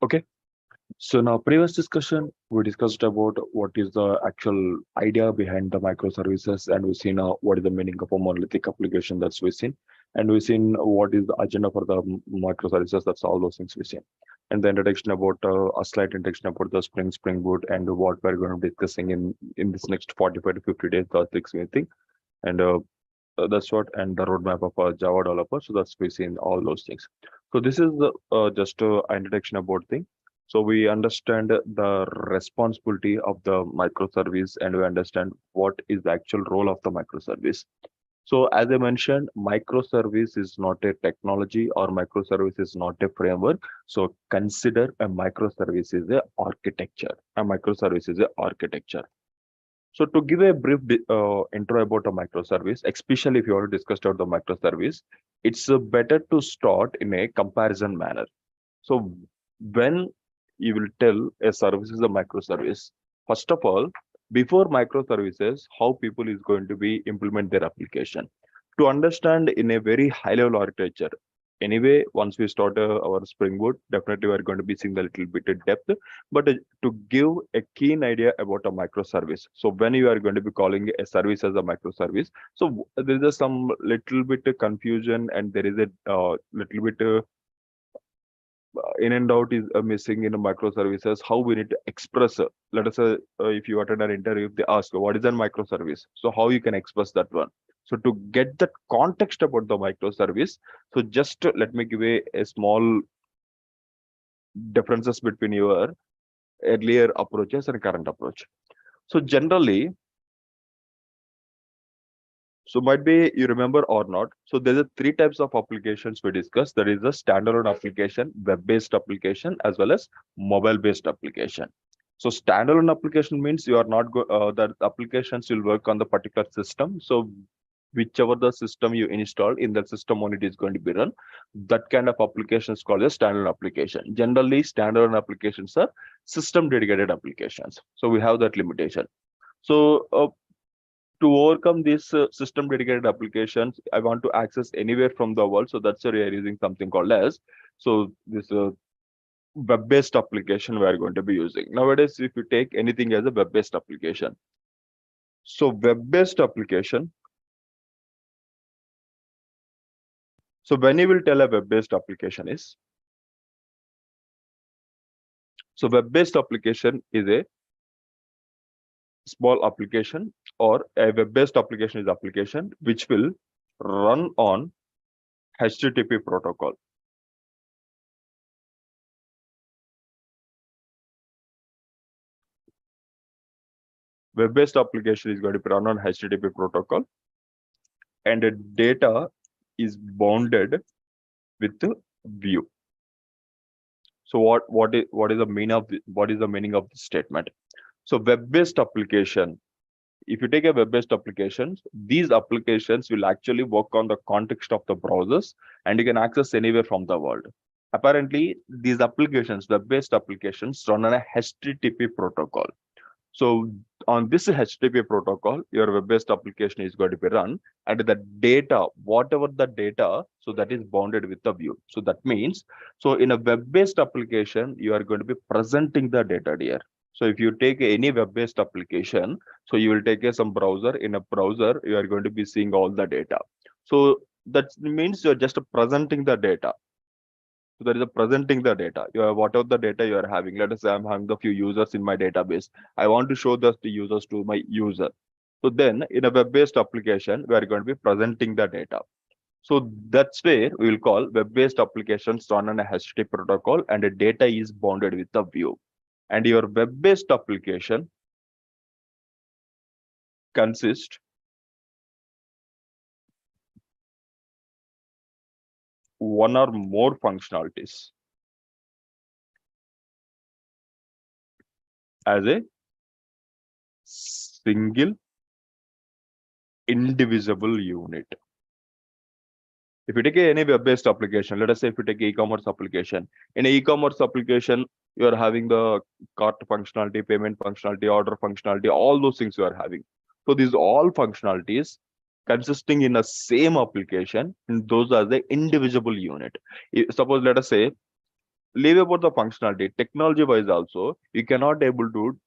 Okay. So in our previous discussion, we discussed about what is the actual idea behind the microservices, and we've seen what is the meaning of a monolithic application that's we've seen, and we've seen what is the agenda for the microservices. That's all those things we've seen, and the introduction about a slight introduction about the Spring Boot and what we're going to be discussing in this next 45 to 50 days. That's the main thing, and that's what, and the roadmap of a Java developer. So that's we seen all those things. So this is the just introduction about thing. So we understand the responsibility of the microservice, and we understand what is the actual role of the microservice. So as I mentioned, microservice is not a technology or microservice is not a framework. So consider a microservice is a architecture. A microservice is a architecture. So to give a brief intro about a microservice, especially if you want to discuss about the microservice, it's better to start in a comparison manner. So when you will tell a service is a microservice, first of all, before microservices, how people is going to be implement their application. To understand in a very high level architecture, anyway, once we start our Spring Boot, definitely we're going to be seeing the little bit of depth, but to give a keen idea about a microservice. So when you are going to be calling a service as a microservice, so there is some little bit of confusion, and there is a little bit in and out is missing in microservices. How we need to express, let us say, if you attend an interview, they ask what is a microservice, so how you can express that one. So to get that context about the microservice, so just let me give a small differences between your earlier approaches and current approach. So generally, so might be you remember or not. So there's a three types of applications we discussed. There is a standalone application, web-based application, as well as mobile-based application. So standalone application means you are not that applications will work on the particular system. So whichever the system you install, in that system only it is going to be run. That kind of application is called a standalone application. Generally, standalone applications are system dedicated applications. So we have that limitation. So to overcome these system dedicated applications, I want to access anywhere from the world. So that's why we are using something called as, so this web-based application we are going to be using. Nowadays, if you take anything as a web-based application. So web-based application. So when you will tell a web-based application is, so web-based application is a small application, or a web-based application is application which will run on HTTP protocol. Web-based application is going to be run on HTTP protocol, and the data is bounded with the view. So what is the meaning of the statement? So web-based application, if you take a web-based application, these applications will actually work on the context of the browsers, and you can access anywhere from the world. Apparently, these applications, web-based applications, run on a HTTP protocol. So on this HTTP protocol, your web-based application is going to be run, and the data, whatever the data, so that is bounded with the view. So that means, so in a web-based application, you are going to be presenting the data here. So if you take any web-based application, so you will take some browser. In a browser, you are going to be seeing all the data. So that means you're just presenting the data. So there is a presenting the data. You have whatever the data you are having. Let us say I'm having a few users in my database. I want to show the users to my user. So then in a web-based application, we are going to be presenting the data. So that's where we will call web-based applications run on a HTTP protocol, and the data is bounded with the view. And your web-based application consists one or more functionalities as a single indivisible unit. If you take any web-based application, let us say if you take e-commerce application, in an e-commerce application, you are having the cart functionality, payment functionality, order functionality, all those things you are having. So these all functionalities consisting in a same application, and those are the indivisible unit. Suppose let us say leave about the functionality, technology wise also, you cannot able to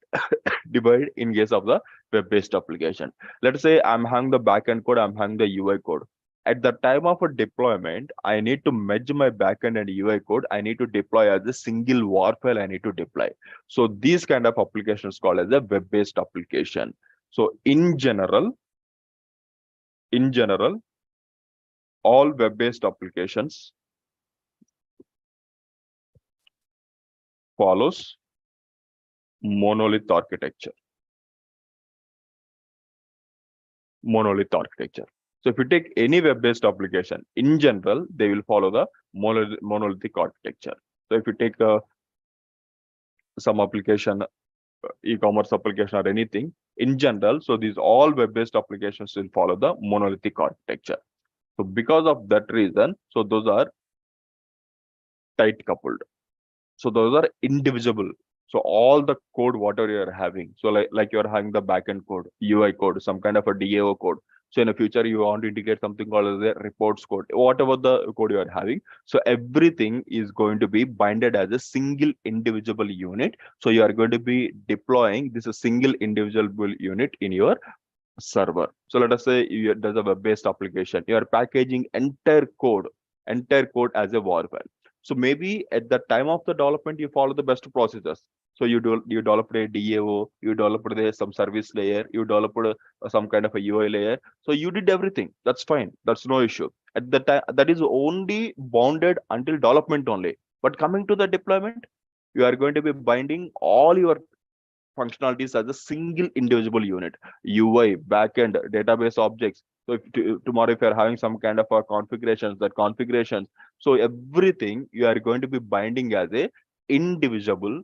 divide in case of the web-based application. Let's say I'm having the backend code, I'm having the UI code. At the time of a deployment, I need to merge my backend and UI code. I need to deploy as a single WAR file. I need to deploy. So these kind of applications called as a web-based application. So in general, all web-based applications follows monolith architecture. So if you take any web-based application, in general, they will follow the monolithic architecture. So if you take some application, e-commerce application or anything, in general, so these all web-based applications will follow the monolithic architecture. So because of that reason, so those are tight coupled. So those are indivisible. So all the code, whatever you are having, so like you're having the backend code, UI code, some kind of a DAO code. So in the future, you want to integrate something called as a reports code, whatever the code you are having. So everything is going to be binded as a single indivisible unit. So you are going to be deploying this a single indivisible unit in your server. So let us say there's a web-based application. You are packaging entire code as a WAR file. So maybe at the time of the development, you follow the best processes. So you develop a DAO, you develop some service layer, you develop some kind of a UI layer. So you did everything. That's fine. That's no issue. At the time, that is only bounded until development only. But coming to the deployment, you are going to be binding all your functionalities as a single indivisible unit. UI, backend, database objects. So if tomorrow if you're having some kind of a configurations, so everything you are going to be binding as a indivisible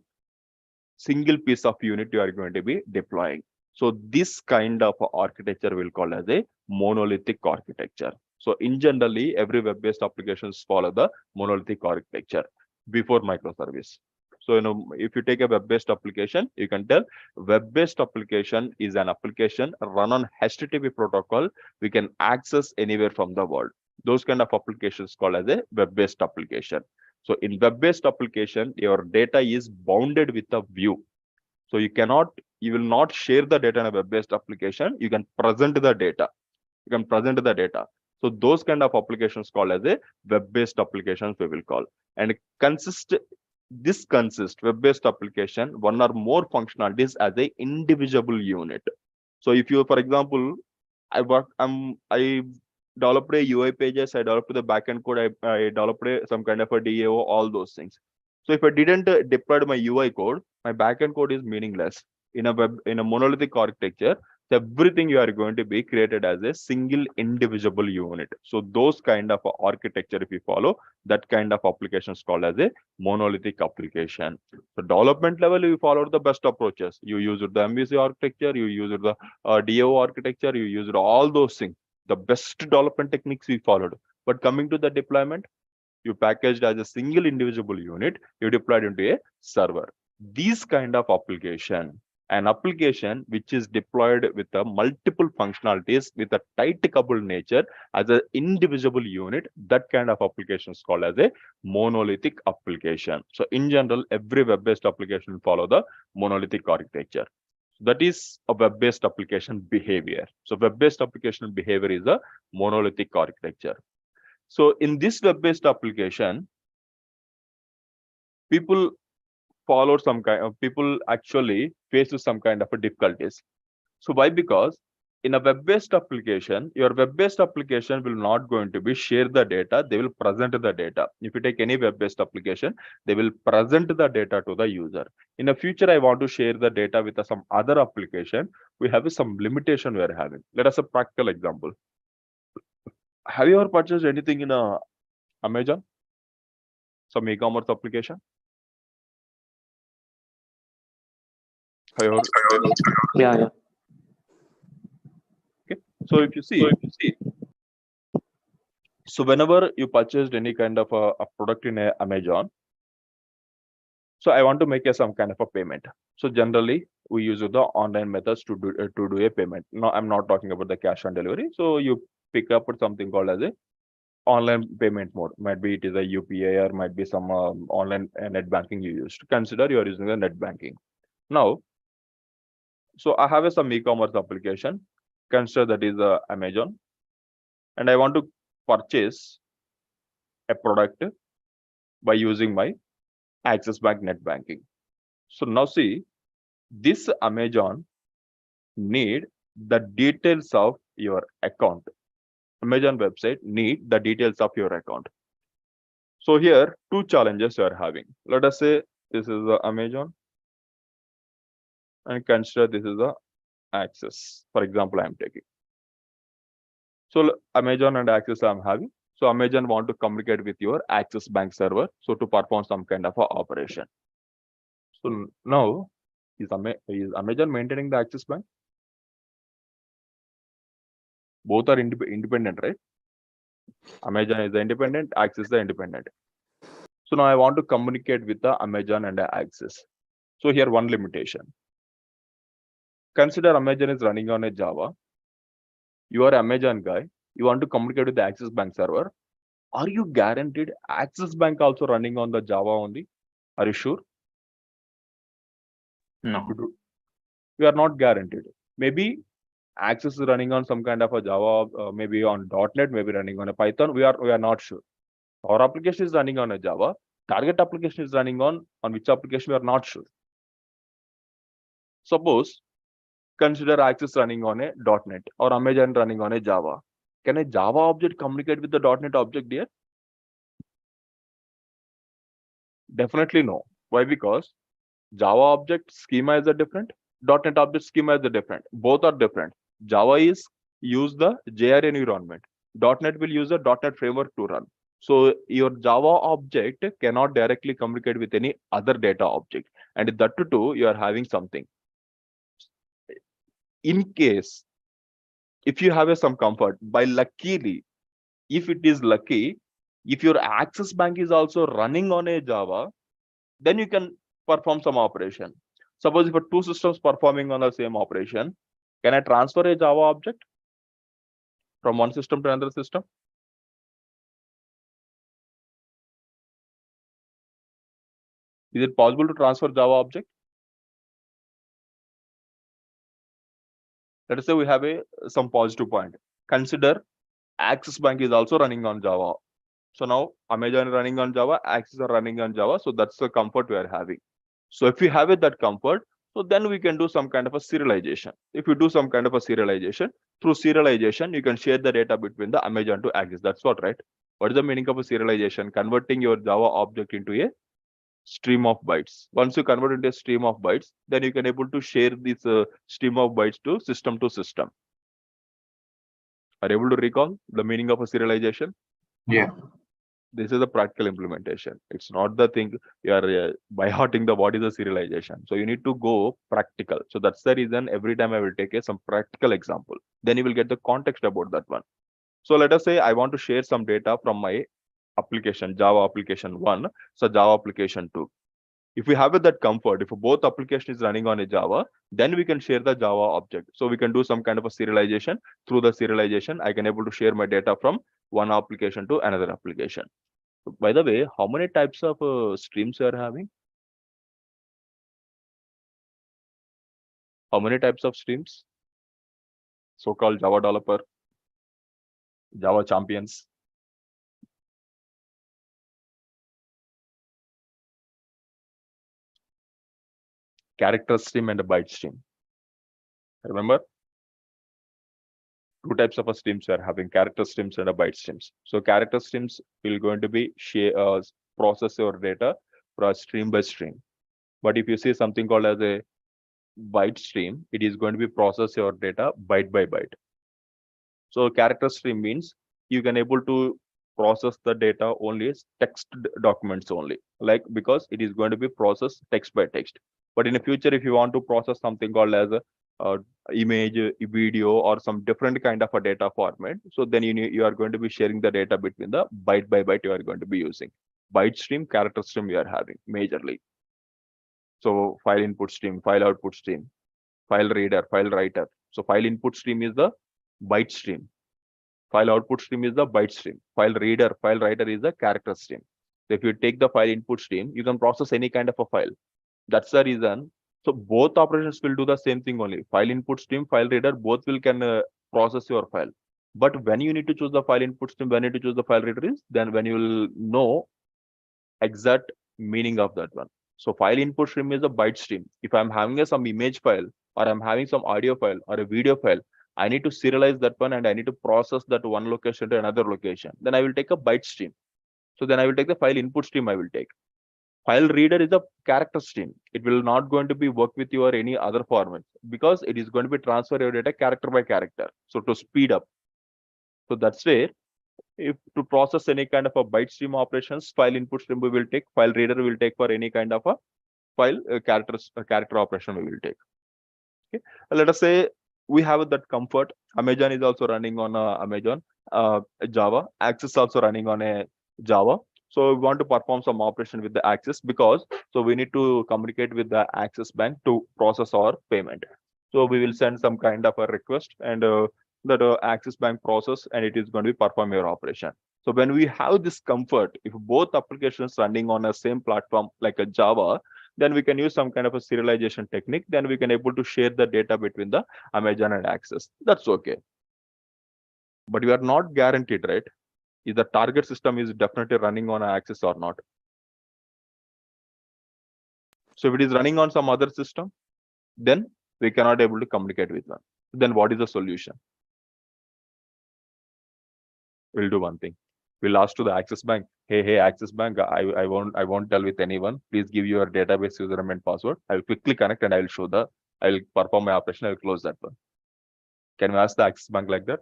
single piece of unit you are going to be deploying. So this kind of architecture will call as a monolithic architecture. So in generally, every web-based applications follow the monolithic architecture before microservice. So, if you take a web-based application, you can tell web-based application is an application run on HTTP protocol. We can access anywhere from the world. Those kind of applications called as a web-based application. So in web-based application, your data is bounded with a view. So you will not share the data in a web-based application. You can present the data. So those kind of applications called as a web-based applications we will call. And this consists web-based application, one or more functionalities as a indivisible unit. So if you, for example, I developed a UI pages, I developed the backend code, I developed some kind of a DAO, all those things. So if I didn't deploy my UI code, my backend code is meaningless. In a monolithic architecture, everything you are going to be created as a single indivisible unit. So those kind of architecture, if you follow, that kind of application is called as a monolithic application. So development level, you follow the best approaches. You use the MVC architecture, you use the DAO architecture, you use all those things. The best development techniques we followed. But coming to the deployment, you packaged as a single indivisible unit, you deployed into a server. These kind of application, an application which is deployed with a multiple functionalities with a tight coupled nature as an indivisible unit, that kind of application is called as a monolithic application. So in general, every web-based application follow the monolithic architecture. That is a web-based application behavior. So web-based application behavior is a monolithic architecture. So in this web-based application, people actually face some kind of a difficulties. So why? Because in a web-based application, your web-based application will not going to be share the data, they will present the data. If you take any web-based application, they will present the data to the user. In the future, I want to share the data with some other application. We have some limitation we are having. Let us a practical example. Have you ever purchased anything in Amazon? Some e-commerce application? Yeah. Okay. So if you see, so whenever you purchased any kind of a product in Amazon, so I want to make some kind of a payment. So generally, we use the online methods to do a payment. No, I'm not talking about the cash on delivery. So you pick up with something called as a online payment mode. Might be it is a UPI or might be some online net banking you used. Consider you are using the net banking. Now, so I have some e-commerce application. Consider that is Amazon, and I want to purchase a product by using my Axis Bank net banking. So now see, this Amazon need the details of your account. Amazon website need the details of your account. So here, two challenges you are having. Let us say this is the Amazon, and consider this is the Axis. For example, I am taking. So Amazon and Axis I am having. So Amazon want to communicate with your Axis Bank server, so to perform some kind of a operation. So now, is Amazon maintaining the Axis Bank? Both are independent, right? Amazon is the independent, Axis is the independent. So now I want to communicate with the Amazon and the Axis. So here one limitation. Consider Amazon is running on a Java. You are Amazon guy. You want to communicate with the Axis Bank server. Are you guaranteed Axis Bank also running on the Java only? Are you sure? No. We are not guaranteed. Maybe Axis is running on some kind of a Java, maybe on .NET, maybe running on a Python. We are not sure. Our application is running on a Java. Target application is running on which application we are not sure. Suppose consider Axis running on a .NET or Amazon running on a Java. Can a Java object communicate with the .NET object here? Definitely no. Why? Because Java object schema is a different, .NET object schema is a different. Both are different. Java is use the JR environment. .NET will use the .NET framework to run. So your Java object cannot directly communicate with any other data object. And that too, you are having something. In case, if you have some comfort, by luckily, if it is lucky, if your Axis Bank is also running on a Java, then you can perform some operation. Suppose if two systems performing on the same operation, can I transfer a Java object from one system to another system? Is it possible to transfer Java object? Let us say we have some positive point. Consider Axis Bank is also running on Java. So now Amazon is running on Java, Axis are running on Java. So that's the comfort we are having. So if we have that comfort, so then we can do some kind of a serialization. If you do some kind of a serialization, through serialization, you can share the data between the Amazon to Axis. That's what, right? What is the meaning of a serialization? Converting your Java object into a stream of bytes. Once you convert into a stream of bytes, then you can able to share this stream of bytes to system to system. Are you able to recall the meaning of a serialization? Yeah. This is a practical implementation. It's not the thing you are by hearting the what is the serialization. So you need to go practical. So that's the reason every time I will take some practical example. Then you will get the context about that one. So let us say I want to share some data from my application, Java application 1, so Java application 2. If we have that comfort, if both application is running on a Java, then we can share the Java object. So we can do some kind of a serialization. Through the serialization, I can able to share my data from one application to another application. So by the way, how many types of streams you are having? How many types of streams? So-called Java developer, Java champions. Character stream and a byte stream. Remember? Two types of streams we are having, character streams and a byte streams. So character streams will going to be process your data for stream by stream. But if you see something called as a byte stream, it is going to be process your data byte by byte. So character stream means you can able to process the data only as text documents only, like because it is going to be processed text by text. But in the future, if you want to process something called as a image, video, or some different kind of a data format, so then you are going to be sharing the data between the byte by byte you are going to be using. Byte stream, character stream we are having majorly. So file input stream, file output stream, file reader, file writer. So file input stream is the byte stream. File output stream is the byte stream. File writer is the character stream. So if you take the file input stream, you can process any kind of a file. That's the reason. So both operations will do the same thing only. File input stream, file reader, both will can process your file. But when you need to choose the file input stream, when you need to choose the file reader is, then when you will know exact meaning of that one. So file input stream is a byte stream. If I'm having some image file, or I'm having some audio file or a video file, I need to serialize that one and I need to process that one location to another location. Then I will take a byte stream. So then I will take the file input stream I will take. File reader is a character stream. It will not going to be work with you or any other format because it is going to be transfer your data character by character. So to speed up. So that's where if to process any kind of a byte stream operations, file input stream we will take, file reader will take for any kind of a file character operation we will take. Okay. Let us say we have that comfort. Amazon is also running on Amazon Java. Access also running on a Java. So we want to perform some operation with the Access because so we need to communicate with the Access bank to process our payment. So we will send some kind of a request and that Access bank process and it is going to be perform your operation. So when we have this comfort, if both applications running on a same platform like a Java, then we can use some kind of a serialization technique. Then we can able to share the data between the Amazon and Access. That's okay. But you are not guaranteed, right? If the target system is definitely running on Access or not. So if it is running on some other system, then we cannot able to communicate with one. Then what is the solution? We'll do one thing. We'll ask to the Access Bank, hey, Access Bank, I won't tell with anyone. Please give your database username and password. I will quickly connect and I will perform my operation. I will close that one. Can we ask the Access Bank like that?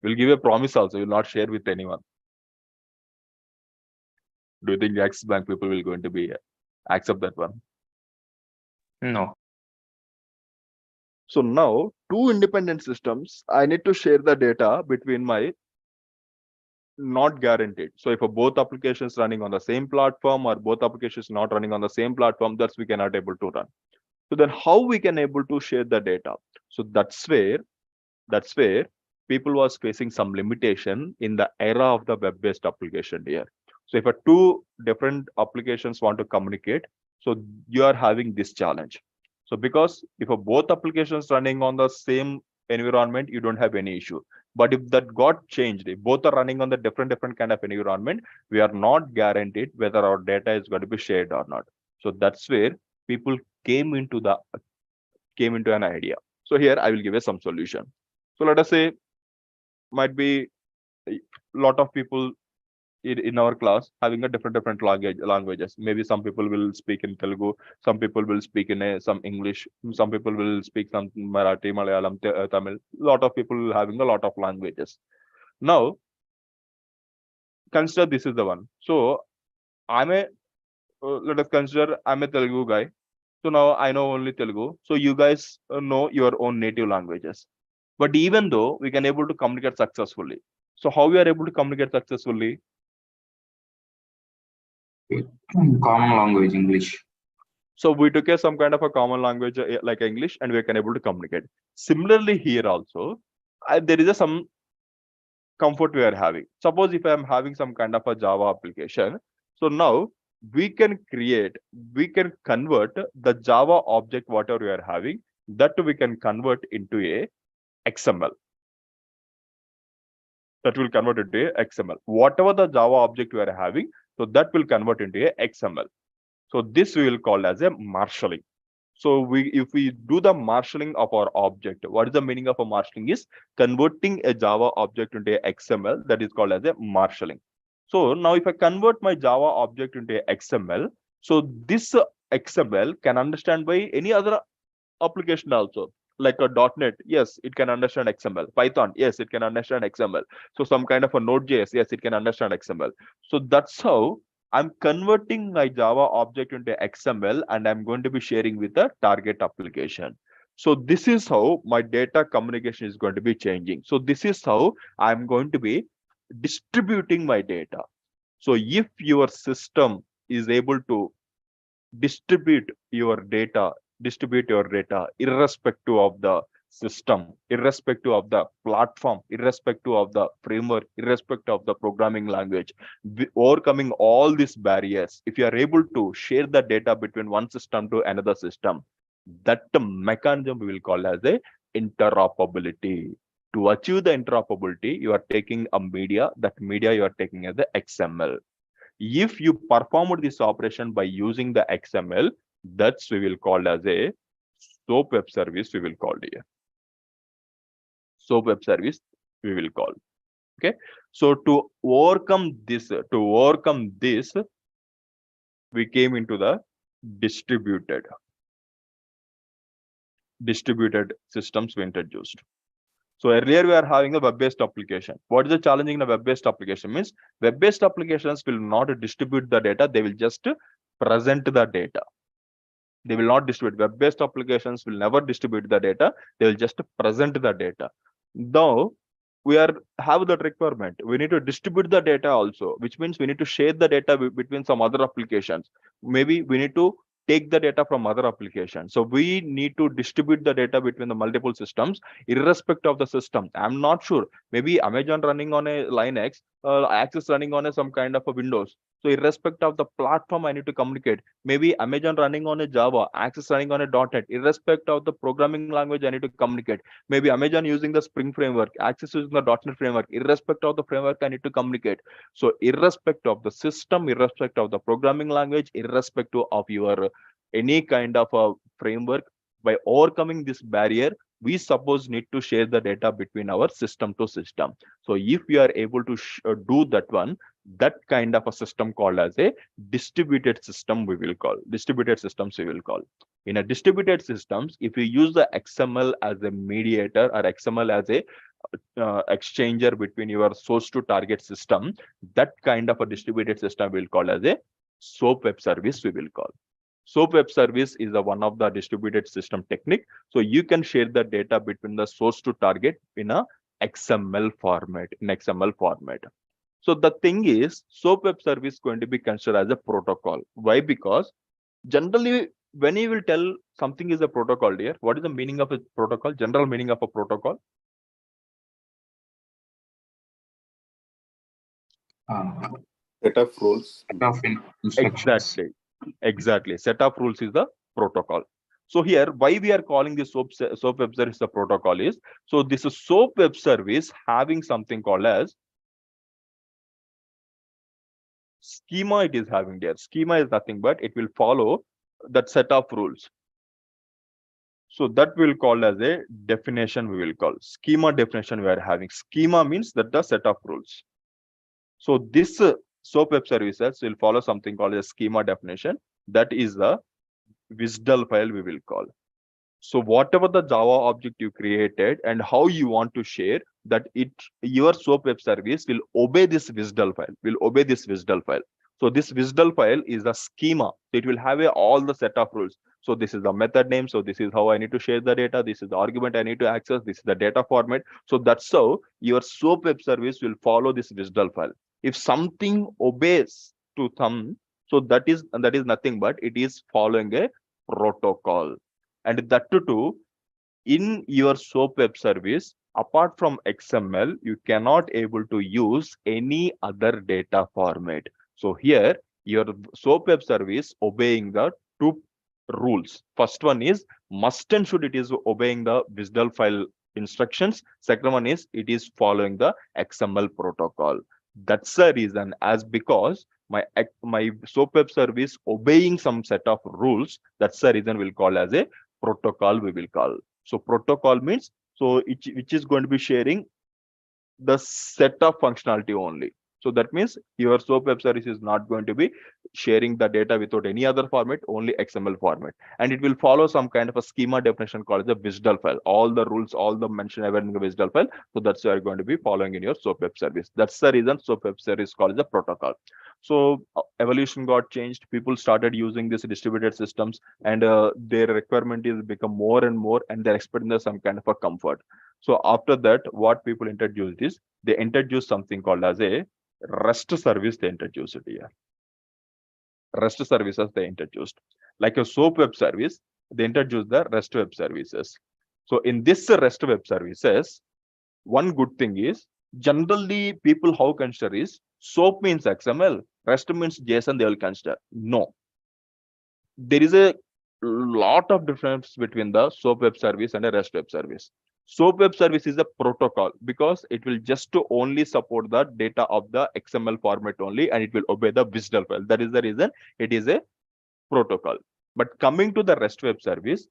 We'll give a promise also. We'll not share with anyone. Do you think the Access Bank people will going to be accept that one? No. So now two independent systems, I need to share the data between my not guaranteed. So if both applications running on the same platform or both applications not running on the same platform, that's we cannot able to run. So then how we can able to share the data? So that's where people was facing some limitation in the era of the web-based application here. So if two different applications want to communicate, so you are having this challenge. So because if both applications running on the same environment, you don't have any issue. But if that got changed, if both are running on the different kind of environment, we are not guaranteed whether our data is going to be shared or not. So that's where people came into an idea. So here I will give you some solution. So let us say might be a lot of people in our class having a different languages. Maybe some people will speak in Telugu, some people will speak in some English, some people will speak some Marathi, Malayalam, Tamil. Lot of people having a lot of languages. Now, consider this is the one. So let us consider I'm a Telugu guy. So now I know only Telugu. So you guys know your own native languages. But even though we can able to communicate successfully. So how we are able to communicate successfully? Common language, English. So we took some kind of a common language like English and we can able to communicate. Similarly here also, there is some comfort we are having. Suppose if I am having some kind of a Java application, so now we can convert the Java object, whatever we are having, that we can convert into a XML. That will convert into a XML. Whatever the Java object we are having, so that will convert into a XML. So this we will call as a marshalling. So if we do the marshalling of our object, what is the meaning of a marshalling is converting a Java object into a XML, that is called as a marshalling. So now if I convert my Java object into a XML, so this XML can understand by any other application also. Like a .NET, yes, it can understand XML. Python, yes, it can understand XML. So some kind of a Node.js, yes, it can understand XML. So that's how I'm converting my Java object into XML and I'm going to be sharing with the target application. So this is how my data communication is going to be changing. So this is how I'm going to be distributing my data. So if your system is able to distribute your data irrespective of the system, irrespective of the platform, irrespective of the framework, irrespective of the programming language, overcoming all these barriers, if you are able to share the data between one system to another system, that mechanism we will call as a interoperability. To achieve the interoperability, you are taking a media, that media you are taking as the XML. If you performed this operation by using the XML, that's we will call as a SOAP web service, we will call here. SOAP web service we will call. Okay. So to overcome this, we came into the distributed systems we introduced. So earlier we are having a web-based application. What is the challenging in a web-based application? Means web-based applications will not distribute the data, they will just present the data. They will not distribute. Web-based applications will never distribute the data, they will just present the data. Now we have that requirement. We need to distribute the data also, which means we need to share the data between some other applications. Maybe we need to take the data from other applications. So we need to distribute the data between the multiple systems, irrespective of the system. I'm not sure. Maybe Amazon running on a Linux, Access running on some kind of a Windows. So irrespective of the platform, I need to communicate. Maybe Amazon running on a Java, Access running on a .NET. Irrespective of the programming language, I need to communicate. Maybe Amazon using the Spring framework, Access using the .NET framework. Irrespective of the framework, I need to communicate. So irrespective of the system, irrespective of the programming language, irrespective of your any kind of a framework, by overcoming this barrier, we suppose need to share the data between our system to system. So if we are able to do that one, that kind of a system called as a distributed system we will call. Distributed systems we will call. In a distributed systems, if you use the XML as a mediator or XML as a exchanger between your source to target system, that kind of a distributed system we will call as a SOAP web service we will call. SOAP web service is one of the distributed system technique. So you can share the data between the source to target in a XML format, So the thing is, SOAP web service is going to be considered as a protocol. Why? Because generally, when you will tell something is a protocol here, what is the meaning of a protocol? General meaning of a protocol? Set of rules. Set of instructions. Exactly. Set of rules is the protocol. So here, why we are calling this SOAP web service the protocol is, so this is SOAP web service having something called as schema. It is having there. Schema is nothing but it will follow that set of rules. So that will call as a definition we will call. Schema definition we are having. Schema means that the set of rules. So this SOAP web services will follow something called a schema definition. That is the WSDL file we will call. So whatever the Java object you created and how you want to share that, your SOAP web service will obey this WSDL file. So this WSDL file is a schema. It will have all the set of rules. So this is the method name. So this is how I need to share the data. This is the argument I need to access. This is the data format. So that's how your SOAP web service will follow this WSDL file. If something obeys to some, so that is nothing but it is following a protocol. And that too, in your SOAP web service, apart from XML, you cannot able to use any other data format. So here, your SOAP web service obeying the two rules. First one is must and should it is obeying the WSDL file instructions. Second one is it is following the XML protocol. That's the reason, as because my SOAP web service obeying some set of rules. That's the reason we'll call as a protocol we will call. So protocol means which is going to be sharing the set of functionality only. So that means your SOAP web service is not going to be sharing the data without any other format, only XML format. And it will follow some kind of a schema definition called the WSDL file. All the rules, all the mentioned ever in the WSDL file. So that's what you're going to be following in your SOAP web service. That's the reason SOAP web service is called the protocol. So evolution got changed. People started using these distributed systems, and their requirement is become more and more, and they're expecting some kind of a comfort. So after that, what people introduced is they introduced something called as a REST service. They introduced it here. REST services they introduced. Like a SOAP web service, they introduced the REST web services. So in this REST web services, one good thing is generally people how consider is SOAP means XML, REST means JSON, they will consider. No, there is a lot of difference between the SOAP web service and a REST web service. SOAP web service is a protocol because it will just to only support the data of the XML format only, and it will obey the WSDL file. That is the reason it is a protocol. But coming to the REST web service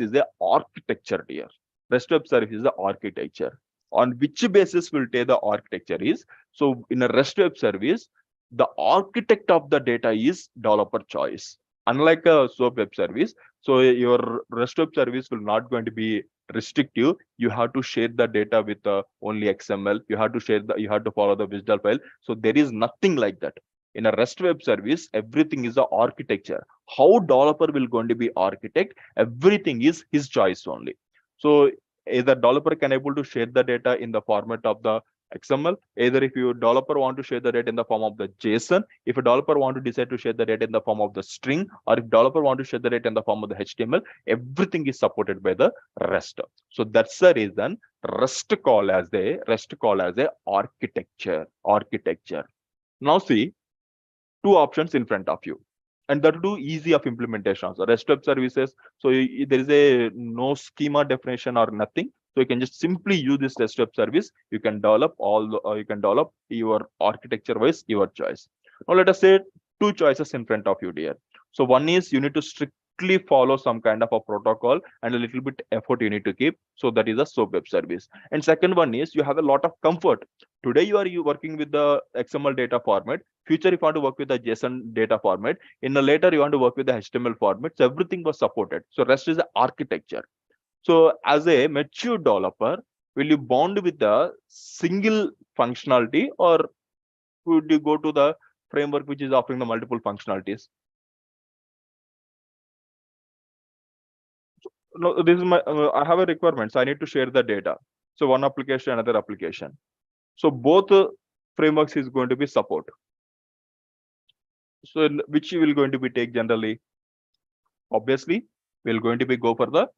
is a architecture here. REST web service is the architecture. On which basis will take the architecture is, so in a REST web service, the architect of the data is developer choice. Unlike a SOAP web service, so your REST web service will not going to be restrictive. You have to share the data with only XML. You have to follow the WSDL file. So there is nothing like that. In a REST web service, everything is the architecture. How developer will going to be architect, everything is his choice only. So either developer can able to share the data in the format of the XML, either if you developer want to share the data in the form of the JSON, if a developer want to decide to share the data in the form of the string, or if developer want to share the data in the form of the HTML, everything is supported by the REST. So that's the reason REST call as a architecture. Now see, two options in front of you, and that do easy of implementation also. REST web services, so there is a no schema definition or nothing, so you can just simply use this REST web service. You can develop your architecture wise your choice. Now let us say two choices in front of you, dear. So one is you need to strictly follow some kind of a protocol and a little bit effort you need to keep, so that is a SOAP web service. And second one is you have a lot of comfort. Today you are working with the XML data format. Future, if you want to work with the JSON data format, in the later you want to work with the HTML format. So everything was supported. So REST is the architecture. So as a mature developer, will you bond with the single functionality, or would you go to the framework which is offering the multiple functionalities? No, this is my I have a requirement. So I need to share the data. So one application, another application. So both frameworks is going to be support. So which you will going to be take generally? Obviously, we're going to be go for the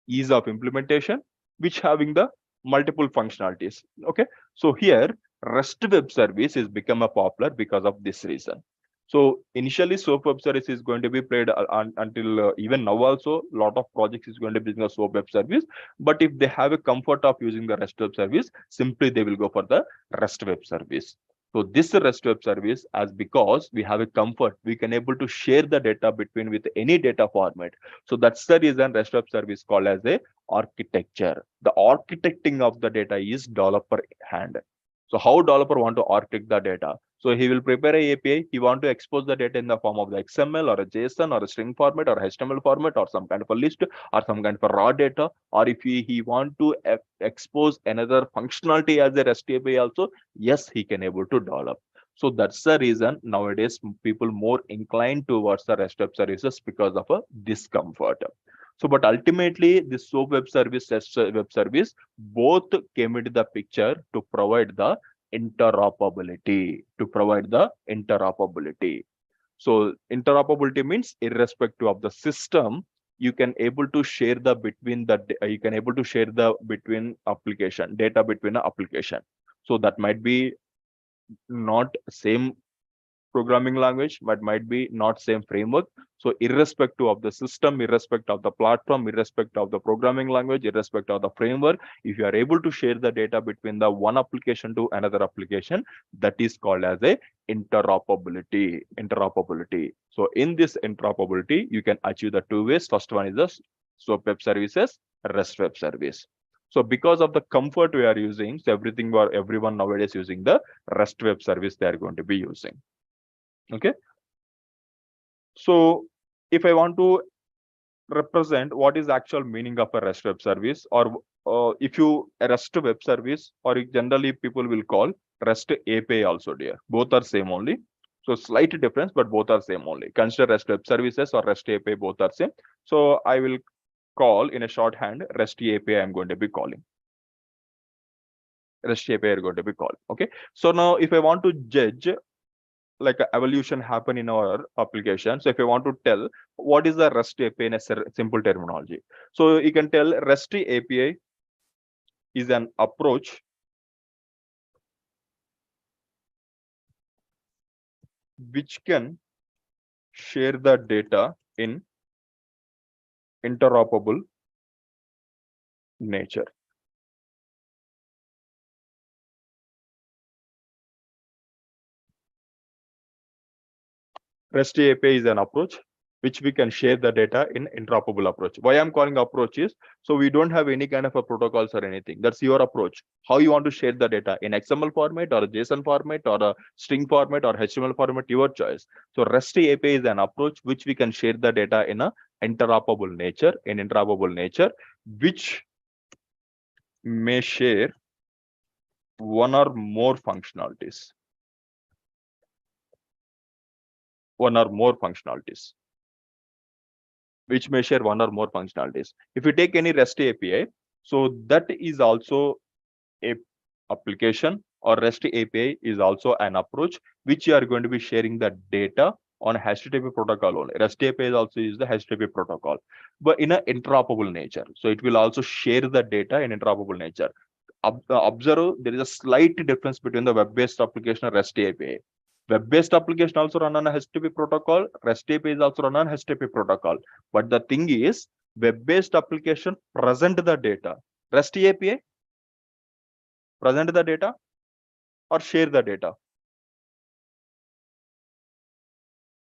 ease of implementation, which having the multiple functionalities. Okay, so here REST web service is become a popular because of this reason. So initially SOAP web service is going to be played until even now also a lot of projects is going to be using a SOAP web service. But if they have a comfort of using the REST web service, simply they will go for the REST web service. So this REST web service, as because we have a comfort, we can able to share the data between with any data format. So that's the reason REST web service called as a architecture. The architecting of the data is developer hand. So how developer want to architect the data? So he will prepare a API. He want to expose the data in the form of the XML or a JSON or a string format or HTML format or some kind of a list or some kind of a raw data. Or if he want to expose another functionality as a REST API also, yes, he can able to develop. So that's the reason nowadays people more inclined towards the REST web services because of a discomfort. So, but ultimately, this SOAP web service, REST web service, both came into the picture to provide the interoperability. So, interoperability means irrespective of the system, you can able to share the between application data between an application. So that might be not same programming language, but might be not same framework. So irrespective of the system, irrespective of the platform, irrespective of the programming language, irrespective of the framework, if you are able to share the data between the one application to another application, that is called as a interoperability. So in this interoperability, you can achieve the two ways. First one is the SOAP web services, REST web service. So because of the comfort we are using, so everyone nowadays using the REST web service they are going to be using. Okay, so if I want to represent what is actual meaning of a REST web service, or if you a REST web service, or generally people will call REST API also, dear. Both are same only. So slight difference, but both are same only. Consider REST web services or REST API, both are same. So I will call in a shorthand REST API. I'm going to be calling. REST API are going to be called. Okay. So now if I want to judge like a evolution happen in our application. So if you want to tell what is the REST API in a simple terminology, so you can tell REST API is an approach which can share the data in interoperable nature. REST API is an approach which we can share the data in interoperable approach. Why I'm calling approach is, so we don't have any kind of a protocols or anything. That's your approach. How you want to share the data in XML format or a JSON format or a string format or HTML format, your choice. So REST API is an approach which we can share the data in a interoperable nature, which may share one or more functionalities. Which may share one or more functionalities. If you take any REST API, so that is also a application, or REST API is also an approach which you are going to be sharing the data on HTTP protocol only. REST API is also use the HTTP protocol, but in an interoperable nature. So it will also share the data in interoperable nature. Observe, there is a slight difference between the web-based application and REST API. Web-based application also run on a HTTP protocol. REST API is also run on HTTP protocol. But the thing is, web-based application present the data. REST API present the data or share the data.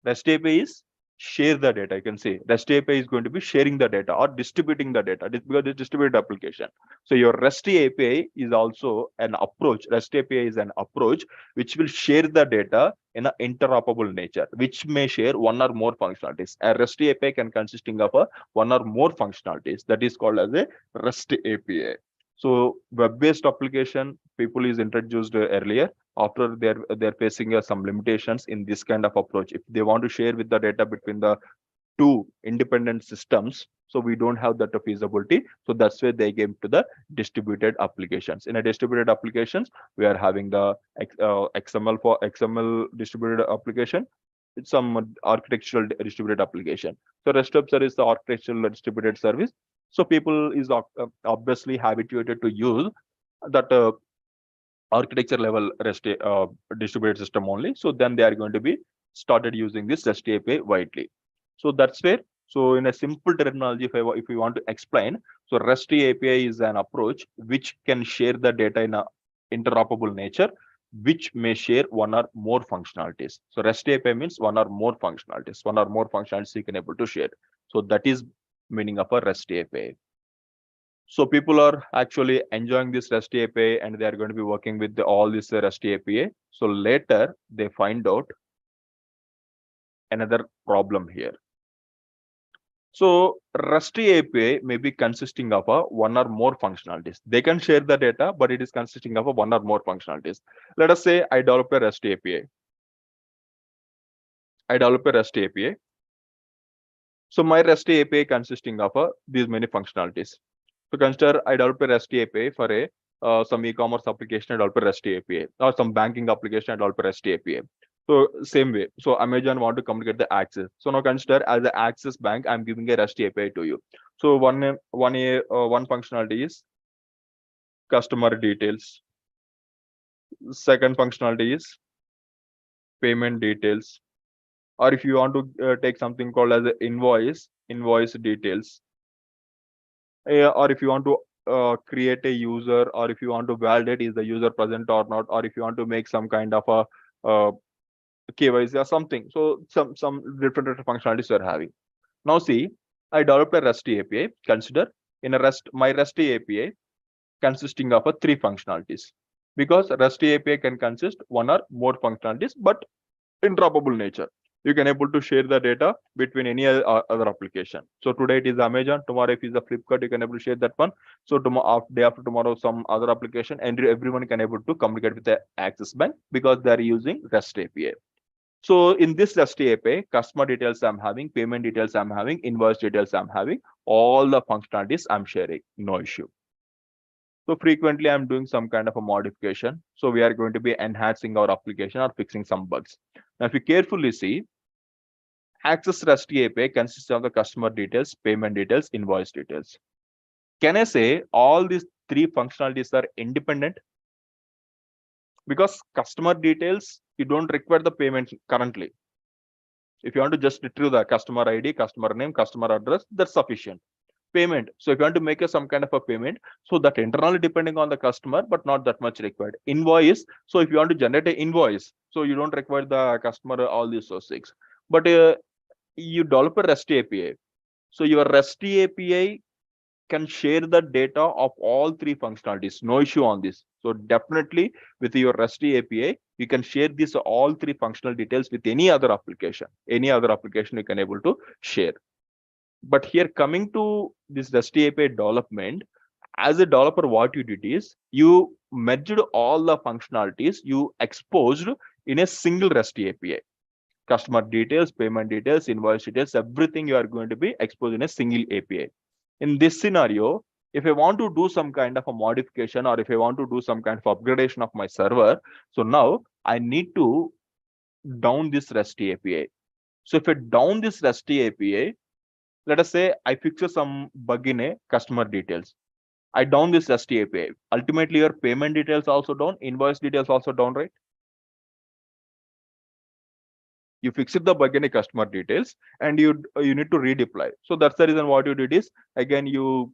REST API is share the data. You can say REST API is going to be sharing the data or distributing the data because it's distributed application. So your REST API is also an approach. REST API is an approach which will share the data in an interoperable nature, which may share one or more functionalities. A REST API can consisting of one or more functionalities. That is called as a REST API. So web-based application people is introduced earlier. After they're facing some limitations in this kind of approach. If they want to share with the data between the two independent systems, so we don't have that feasibility. So that's where they came to the distributed applications. In a distributed applications, we are having the XML for XML distributed application. It's some architectural distributed application. So REST of service, the architectural distributed service. So people is obviously habituated to use that architecture level REST distributed system only. So then they are going to be started using this REST API widely. So that's where, so in a simple terminology, if we want to explain, so REST API is an approach which can share the data in a interoperable nature, which may share one or more functionalities. So REST API means one or more functionalities you can able to share. So that is meaning of a REST API. So people are actually enjoying this REST API and they are going to be working with all this REST API. So later they find out another problem here. So REST API may be consisting of one or more functionalities. They can share the data, but it is consisting of one or more functionalities. Let us say I develop a REST API. So my REST API consisting of these many functionalities. So consider I develop a REST API for a some e-commerce application, I develop a REST API, or some banking application, I develop a REST API. So same way. So Amazon want to communicate the access. So now consider as an access bank, I'm giving a REST API to you. So one functionality is customer details. Second functionality is payment details. Or if you want to take something called as an invoice details. Or if you want to create a user, or if you want to validate is the user present or not, or if you want to make some kind of a KYC or something. So some different functionalities we are having. Now see, I developed a REST API. Consider in a my REST API consisting of three functionalities, because REST API can consist one or more functionalities, but interoperable nature. You can able to share the data between any other application. So today it is Amazon, tomorrow if it's a Flipkart, you can able to share that one. So tomorrow, day after tomorrow, some other application, and everyone can able to communicate with the Access Bank because they are using REST API. So in this REST API, customer details I'm having, payment details I'm having, invoice details I'm having, all the functionalities I'm sharing, no issue. So frequently I'm doing some kind of a modification. So we are going to be enhancing our application or fixing some bugs. Now, if you carefully see, Access REST API consists of the customer details, payment details, invoice details. Can I say all these three functionalities are independent? Because customer details, you don't require the payment currently. If you want to just retrieve the customer ID, customer name, customer address, that's sufficient. Payment. So if you want to make some kind of a payment, so that internally depending on the customer, but not that much required. Invoice. So if you want to generate an invoice, so you don't require the customer, all these things. But you develop a REST API. So your REST API can share the data of all three functionalities. No issue on this. So definitely with your REST API, you can share this all three functional details with any other application. Any other application you can able to share. But here coming to this REST API development, as a developer, what you did is you merged all the functionalities you exposed in a single REST API. Customer details, payment details, invoice details, everything you are going to be exposed in a single API. In this scenario, if I want to do some kind of a modification or if I want to do some kind of upgradation of my server, so now I need to down this REST API. So if I down this REST API, let us say I fix some bug in a customer details. I down this REST API. Ultimately, your payment details also down, invoice details also down, right? You fixed the bug in a customer details and you need to redeploy. So that's the reason what you did is, again, you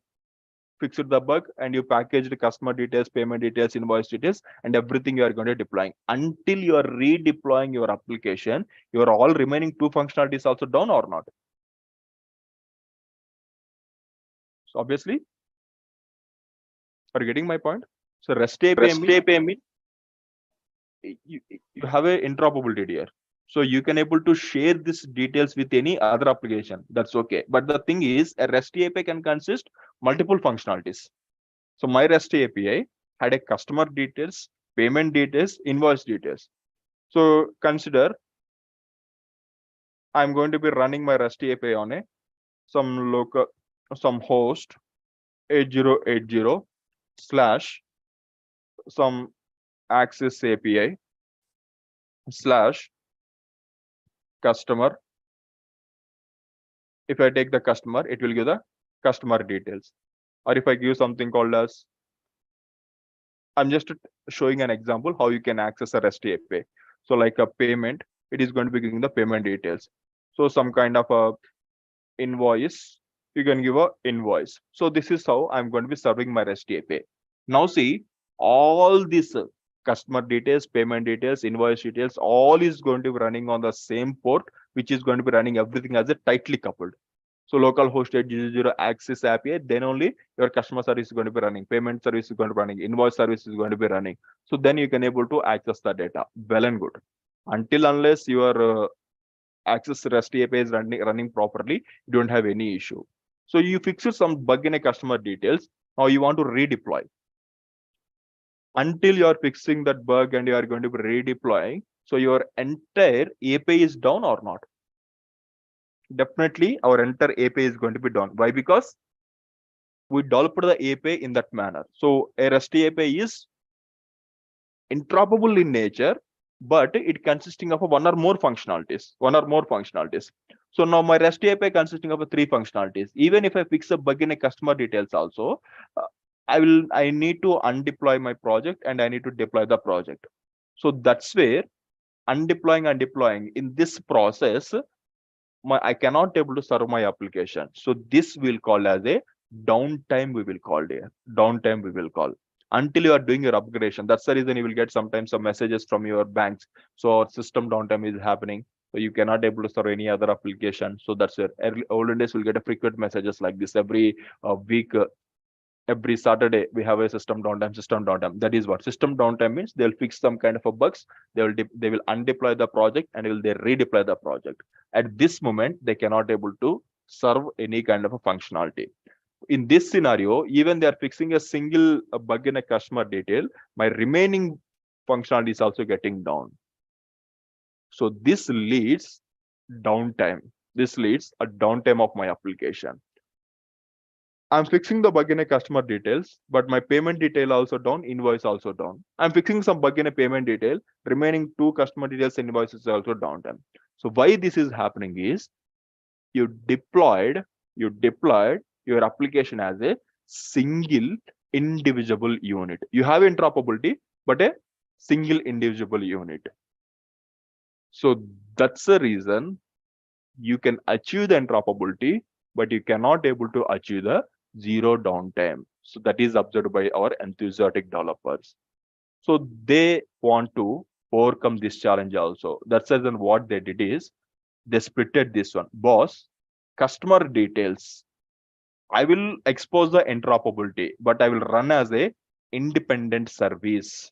fixed the bug and you packaged the customer details, payment details, invoice details, and everything you are going to deploying. Until you are redeploying your application, your all remaining two functionalities also down or not. So obviously, are you getting my point? So REST API means you have a interoperability here. So you can able to share these details with any other application. That's okay. But the thing is, a REST API can consist multiple functionalities. So my REST API had a customer details, payment details, invoice details. So consider I'm going to be running my REST API on a some host 8080 slash some access API slash customer. If I take the customer, it will give the customer details. Or if I give something called as, I'm just showing an example how you can access a REST API. So like a payment, it is going to be giving the payment details. So some kind of a invoice, you can give a invoice. So this is how I'm going to be serving my REST API. Now see, all these customer details, payment details, invoice details, all is going to be running on the same port, which is going to be running everything as a tightly coupled. So localhost 8080 access API, then only your customer service is going to be running, payment service is going to be running, invoice service is going to be running. So then you can able to access the data. Well and good. Until unless your access REST API is running properly, you don't have any issue. So you fix some bug in a customer details. Now you want to redeploy. Until you are fixing that bug and you are going to be redeploying, so your entire API is down or not? Definitely our entire API is going to be down. Why? Because we developed the API in that manner. So a REST API is interoperable in nature, but it consisting of one or more functionalities. So now my REST API consisting of three functionalities. Even if I fix a bug in a customer details also, I need to undeploy my project and I need to deploy the project. So that's where undeploying and deploying in this process, I cannot able to serve my application. So this will call as a downtime. We will call it downtime. We will call until you are doing your upgradation. That's the reason you will get sometimes some messages from your banks. So our system downtime is happening. So you cannot able to serve any other application. So that's where olden days will get a frequent messages like this every week. Every Saturday we have a system downtime. That is what system downtime means. They'll fix some kind of a bugs. They will undeploy the project and they redeploy the project. At this moment, they cannot able to serve any kind of a functionality. In this scenario, even they are fixing a single bug in a customer detail, my remaining functionality is also getting down. So this leads downtime. This leads a downtime of my application. I'm fixing the bug in a customer details, but my payment detail also down, invoice also down. I'm fixing some bug in a payment detail, remaining 2 customer details and invoices also downtime. So why this is happening is you deployed your application as a single indivisible unit. You have interoperability, but a single indivisible unit. So that's the reason you can achieve the interoperability, but you cannot able to achieve the zero downtime. So that is observed by our enthusiastic developers. So they want to overcome this challenge also. That's the reason what they did is they splitted this one. Boss, customer details, I will expose the interoperability, but I will run as a independent service.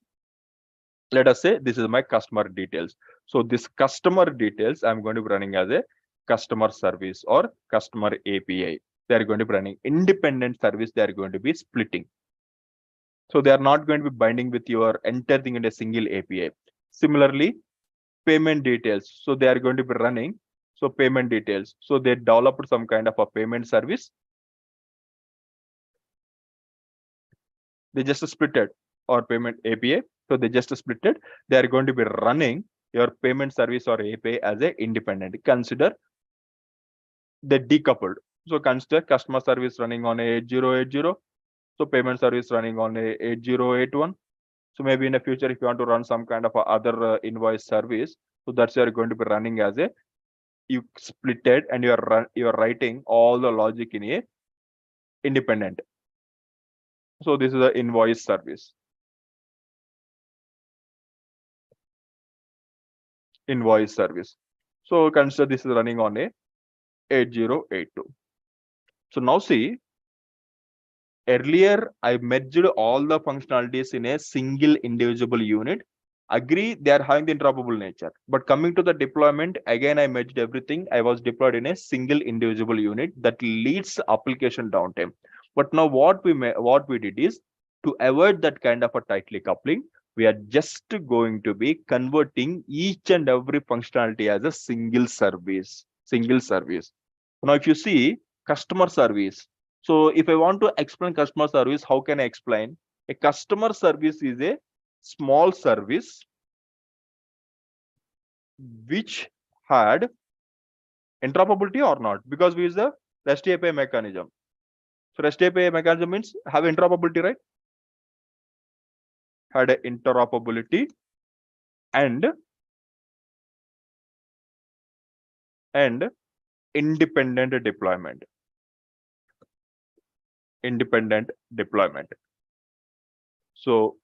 Let us say this is my customer details. So this customer details, I'm going to be running as a customer service or customer API. They are going to be running independent service. They are going to be splitting. So they are not going to be binding with your entire thing in a single API. Similarly, payment details. So they are going to be running. So payment details. So they developed some kind of a payment service. They just splitted or payment API. So they just splitted. They are going to be running your payment service or API as a independent. Consider they decoupled. So consider customer service running on a 8080. So payment service running on a 8081. So maybe in the future, if you want to run some kind of other invoice service, so that's you're going to be running as a you splitted and you're writing all the logic in a independent. So this is the invoice service. Invoice service. So consider this is running on a 8082. So now see, earlier I merged all the functionalities in a single indivisible unit. Agree, they are having the interoperable nature. But coming to the deployment, again, I merged everything. I was deployed in a single indivisible unit that leads application downtime. But now what we did is to avoid that kind of a tightly coupling, we are just going to be converting each and every functionality as a single service. Now, if you see customer service, so if I want to explain customer service, how can I explain? A customer service is a small service which had interoperability or not, because we use the REST API mechanism. So REST API mechanism means have interoperability, right? Had interoperability and independent deployment. So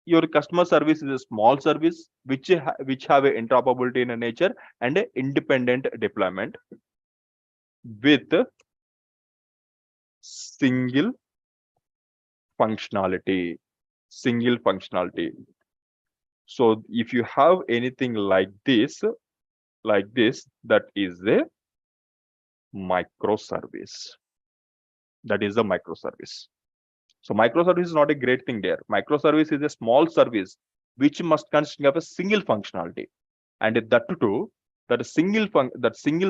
your customer service is a small service which have a interoperability in a nature and a independent deployment with single functionality. So if you have anything like this, that is a microservice. So microservice is not a great thing there. Microservice is a small service which must consist of a single functionality, and that too, that single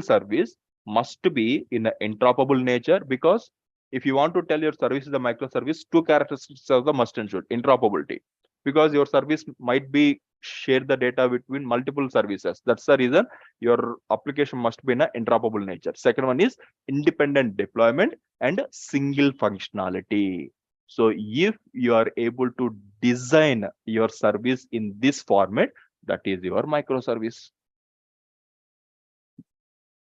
service must be in an interoperable nature, because if you want to tell your service is a microservice, 2 characteristics of the must and should: interoperability, because your service might be share the data between multiple services. That's the reason your application must be in an interoperable nature. Second one is independent deployment and single functionality. So if you are able to design your service in this format, that is your microservice.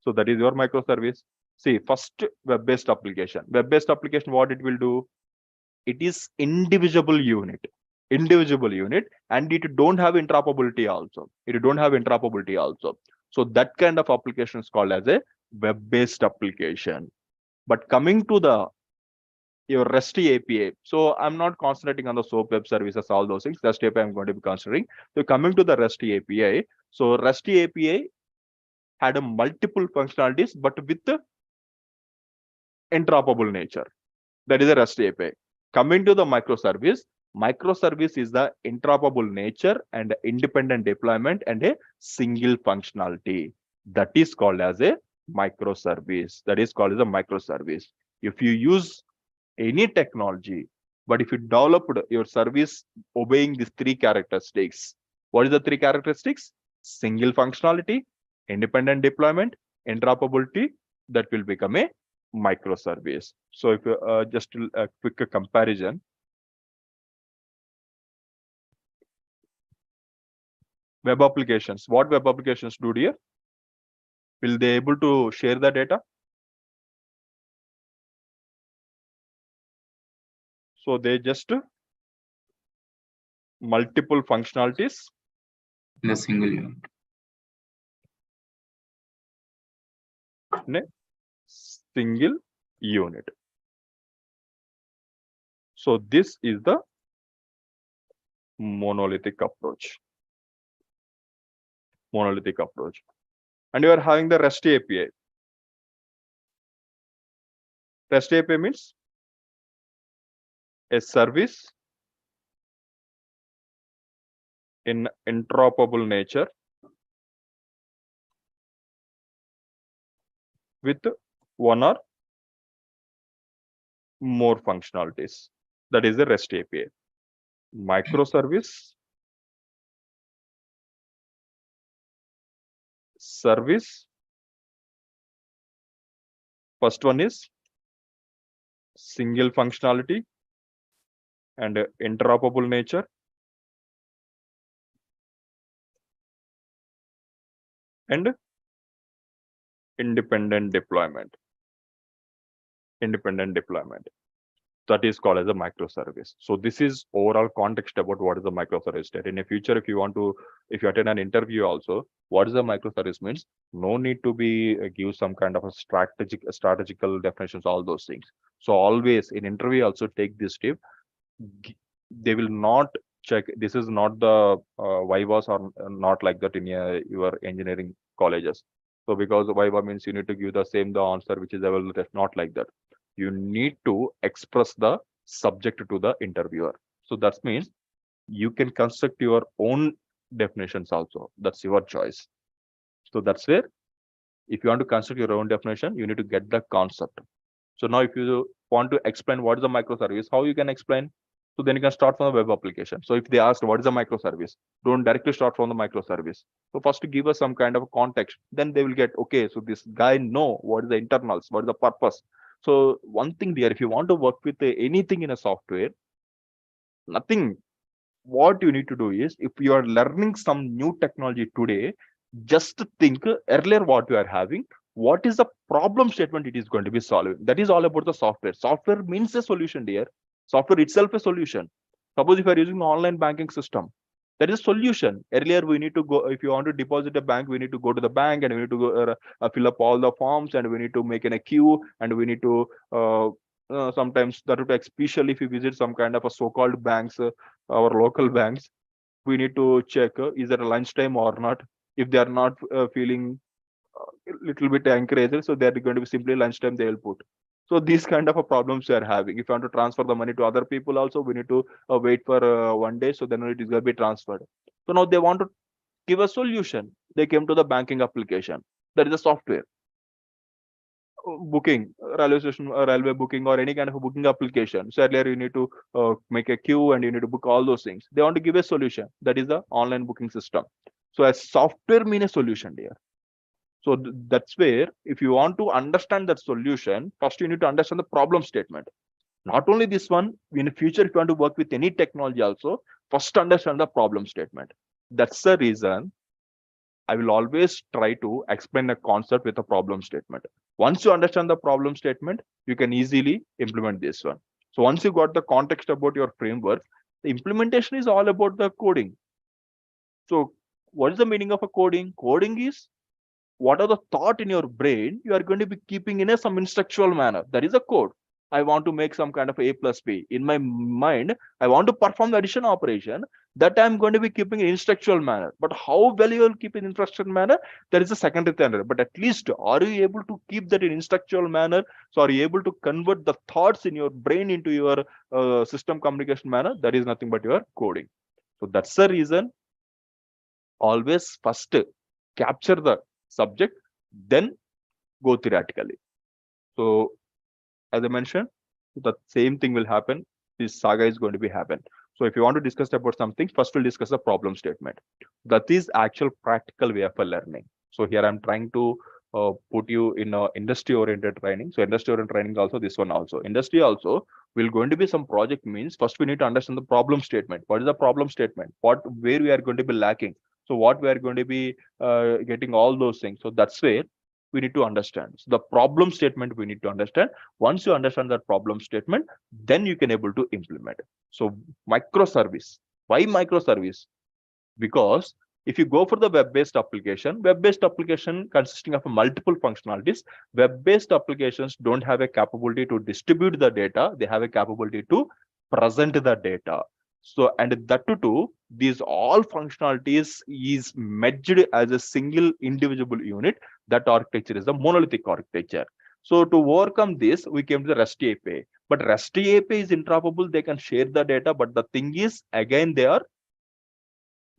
So that is your microservice. See, first, web-based application. Web-based application, what it will do? It is indivisible unit, and it don't have interoperability also. So that kind of application is called as a web-based application. But coming to your REST API, so I'm not concentrating on the SOAP web services, all those things. REST API I'm going to be considering. So coming to the REST API, so REST API had a multiple functionalities, but with the interoperable nature. That is a REST API. Coming to the microservice is the interoperable nature and independent deployment and a single functionality. That is called as a microservice. If you use any technology. But if you developed your service obeying these three characteristics, what is the three characteristics? Single functionality, independent deployment, interoperability, that will become a microservice. So if just a quick comparison, web applications, what web applications do here? Will they able to share the data? So they just multiple functionalities in a single unit. In a single unit. So this is the monolithic approach. Monolithic approach. And you are having the REST API. REST API means a service in interoperable nature with one or more functionalities. That is the REST API. Microservice, service. First one is single functionality and interoperable nature. And independent deployment. Independent deployment. That is called as a microservice. So this is overall context about what is the microservice. That in the future, if you attend an interview also, what is the microservice means? No need to be give some kind of a strategical definitions, all those things. So always in interview also take this tip. They will not check. This is not the Vivas are not like that in your engineering colleges. So because Viva means you need to give the answer which is available. That's not like that. You need to express the subject to the interviewer. So that means you can construct your own definitions also. That's your choice. So that's where if you want to construct your own definition, you need to get the concept. So now if you want to explain what is a microservice, how you can explain? So then you can start from the web application. So if they ask what is a microservice, don't directly start from the microservice. So first to give us some kind of a context, then they will get, okay, so this guy know what is the internals, what is the purpose. So one thing there, if you want to work with anything in a software, nothing, what you need to do is, if you are learning some new technology today, just think earlier what you are having, what is the problem statement it is going to be solving. That is all about the software. Software means a solution, dear. Software itself a solution. Suppose if you are using an online banking system, that is a solution. Earlier, we need to go, if you want to deposit a bank, we need to go to the bank and we need to go fill up all the forms and we need to make a queue and we need to sometimes that would especially if you visit some kind of a so-called banks, our local banks, we need to check is there a lunchtime or not. If they are not feeling a little bit encouraged, so they are going to be simply lunchtime they will put. So these kind of a problems we are having. If you want to transfer the money to other people also, we need to wait for 1 day. So then it is going to be transferred. So now they want to give a solution. They came to the banking application. That is a software. Booking, railway station, railway booking or any kind of a booking application. So earlier you need to make a queue and you need to book all those things. They want to give a solution. That is the online booking system. So as software mean a solution there. So that's where if you want to understand that solution, first you need to understand the problem statement. Not only this one, in the future, if you want to work with any technology also, first understand the problem statement. That's the reason I will always try to explain a concept with a problem statement. Once you understand the problem statement, you can easily implement this one. So once you got the context about your framework, the implementation is all about the coding. So what is the meaning of a coding? Coding is what are the thought in your brain you are going to be keeping in some instructional manner. That is a code. I want to make some kind of A plus B. In my mind, I want to perform the addition operation that I'm going to be keeping in instructional manner. But how well you will keep in instructional manner, there is a secondary standard. But at least are you able to keep that in instructional manner? So are you able to convert the thoughts in your brain into your system communication manner? That is nothing but your coding. So that's the reason always first capture the subject, then go theoretically. So as I mentioned, the same thing will happen. This saga is going to be happen. So if you want to discuss about something, first we'll discuss the problem statement. That is actual practical way of learning. So here I'm trying to put you in a industry oriented training. So industry oriented training also, this one also. Industry also will going to be some project means first we need to understand the problem statement. What is the problem statement? Where we are going to be lacking? So what we are going to be getting all those things. So that's where we need to understand. So the problem statement we need to understand. Once you understand that problem statement, then you can able to implement. So microservice. Why microservice? Because if you go for the web-based application consisting of multiple functionalities, web-based applications don't have a capability to distribute the data. They have a capability to present the data. So, and that too, these all functionalities is merged as a single indivisible unit. That architecture is the monolithic architecture. So to overcome this, we came to the REST API. But REST API is interoperable. They can share the data. But the thing is, again, they are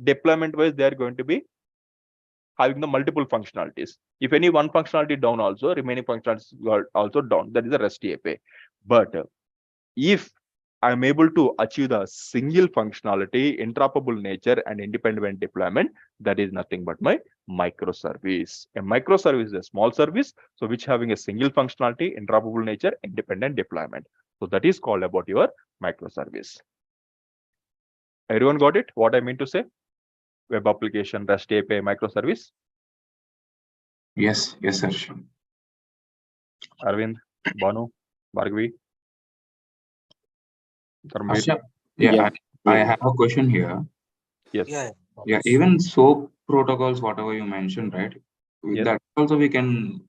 deployment wise, they are going to be having the multiple functionalities. If any one functionality down also, remaining functionalities are also down. That is a REST API. But if I'm able to achieve the single functionality, interoperable nature, and independent deployment, that is nothing but my microservice. A microservice is a small service, so which having a single functionality, interoperable nature, independent deployment. So that is called about your microservice. Everyone got it? What I mean to say? Web application, REST API, microservice. Yes, sir. Arvind, Banu, Bhargavi. Ashok, I have a question here. Yes. Yeah, even SOAP protocols, whatever you mentioned, right? Yes. That also we can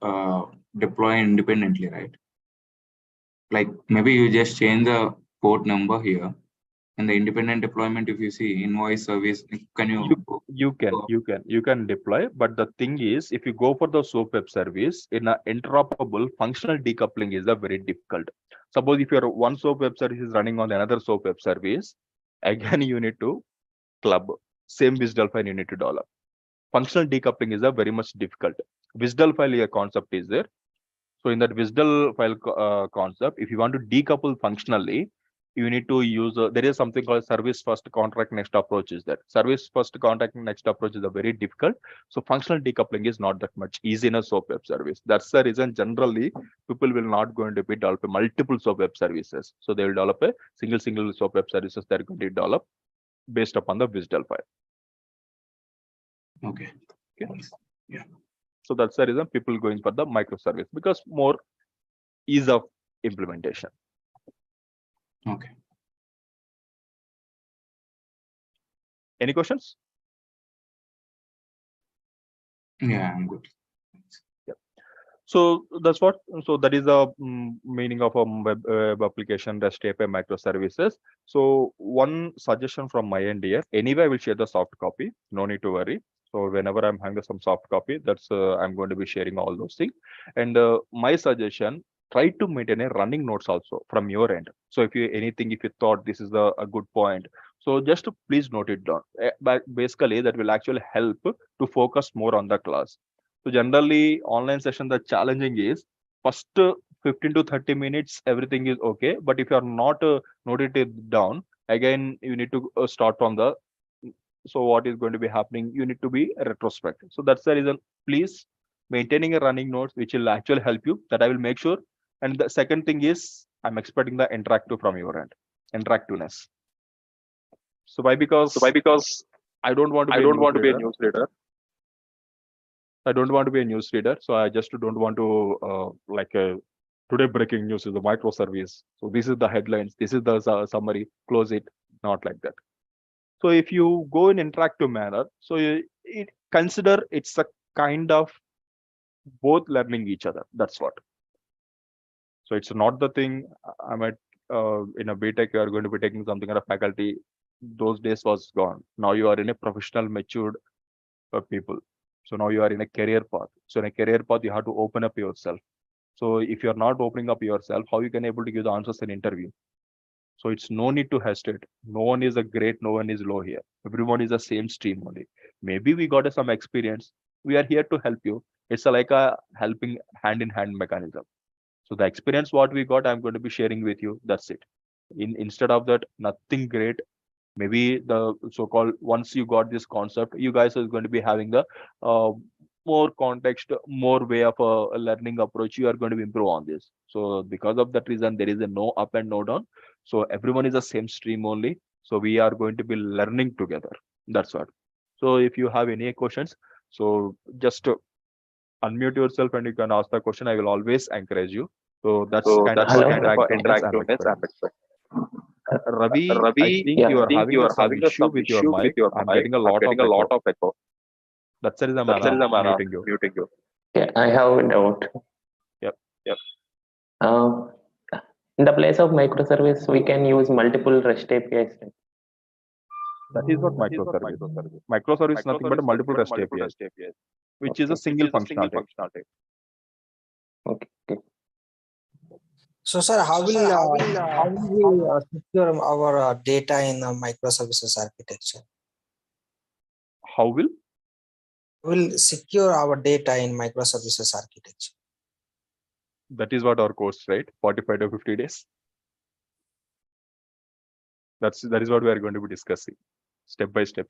deploy independently, right? Like maybe you just change the port number here, and the independent deployment, if you see invoice service, can you can deploy, but the thing is, if you go for the SOAP web service in an interoperable functional decoupling is a very difficult. Suppose if your one SOAP web service is running on another SOAP web service, again you need to club same WSDL file you need to develop. Functional decoupling is a very much difficult. WSDL file concept is there. So in that WSDL file concept, if you want to decouple functionally, you need to use there is something called service first contract next approach. Is that service first contract next approach is a very difficult. So functional decoupling is not that much easy in a SOAP web service. That's the reason generally people will not going to be develop multiple SOAP web services. So they will develop a single SOAP web services that are going to develop based upon the WSDL file. Okay. Yeah. So that's the reason people going for the microservice, because more ease of implementation. Okay. Any questions? Yeah, I'm good. Yeah. So that's what. So that is the meaning of a web application, REST API, microservices. So one suggestion from my end here. Anyway, I will share the soft copy. No need to worry. So whenever I'm having some soft copy, that's I'm going to be sharing all those things. And my suggestion, try to maintain a running notes also from your end. So if you thought this is a good point, so just to please note it down. But basically, that will actually help to focus more on the class. So generally, online session, the challenging is first 15 to 30 minutes, everything is okay. But if you are not noted it down, again, you need to start from the. So what is going to be happening? You need to be retrospective. So that's the reason. Please maintaining a running notes, which will actually help you. That I will make sure. And the second thing is, I'm expecting the interactive from your end, interactiveness. So why? Because I don't want to be a newsreader. I don't want to be a newsreader. So I just don't want to today breaking news is the microservice. So this is the headlines. This is the summary. Close it. Not like that. So if you go in interactive manner, so consider it's a kind of both learning each other. That's what. So it's not the thing I'm at in a BTech, you are going to be taking something at a faculty. Those days was gone. Now you are in a professional, matured people. So now you are in a career path. So in a career path, you have to open up yourself. So if you're not opening up yourself, how you can able to give the answers in interview? So it's no need to hesitate. No one is a great, no one is low here. Everyone is the same stream only. Maybe we got some experience. We are here to help you. It's like a helping hand in hand mechanism. So the experience what we got, I'm going to be sharing with you. That's it. Instead of that, nothing great. Maybe the so-called once you got this concept, you guys are going to be having the more context, more way of a learning approach. You are going to improve on this. So because of that reason, there is a no up and no down. So everyone is the same stream only. So we are going to be learning together. That's what. So if you have any questions, so just unmute yourself and you can ask the question. I will always encourage you. So that's So kind of that's a kind of an interactiveness I'm interactiveness I'm expecting. expecting. Ravi, I Ravi, think I you are think having you a are some having a issue some with your issue with mic. your I'm mic. getting a I'm lot of getting a lot echo. of echo. That's the reason That's the reason I'm muting you. muting you. Yeah, I have a doubt. Yep. Uh, in the place of microservice, we can use multiple REST APIs. Right? That is not That is not microservice. microservice. Microservice is nothing but a Microservice multiple but a REST multiple APIs, REST APIs, which is a Okay. single which is a single functionality. functionality. Okay. So, sir, how will we secure our data in microservices architecture? How will? We'll secure our data in microservices architecture. That is what our course, right? 45 to 50 days. That is what we are going to be discussing. Step by step.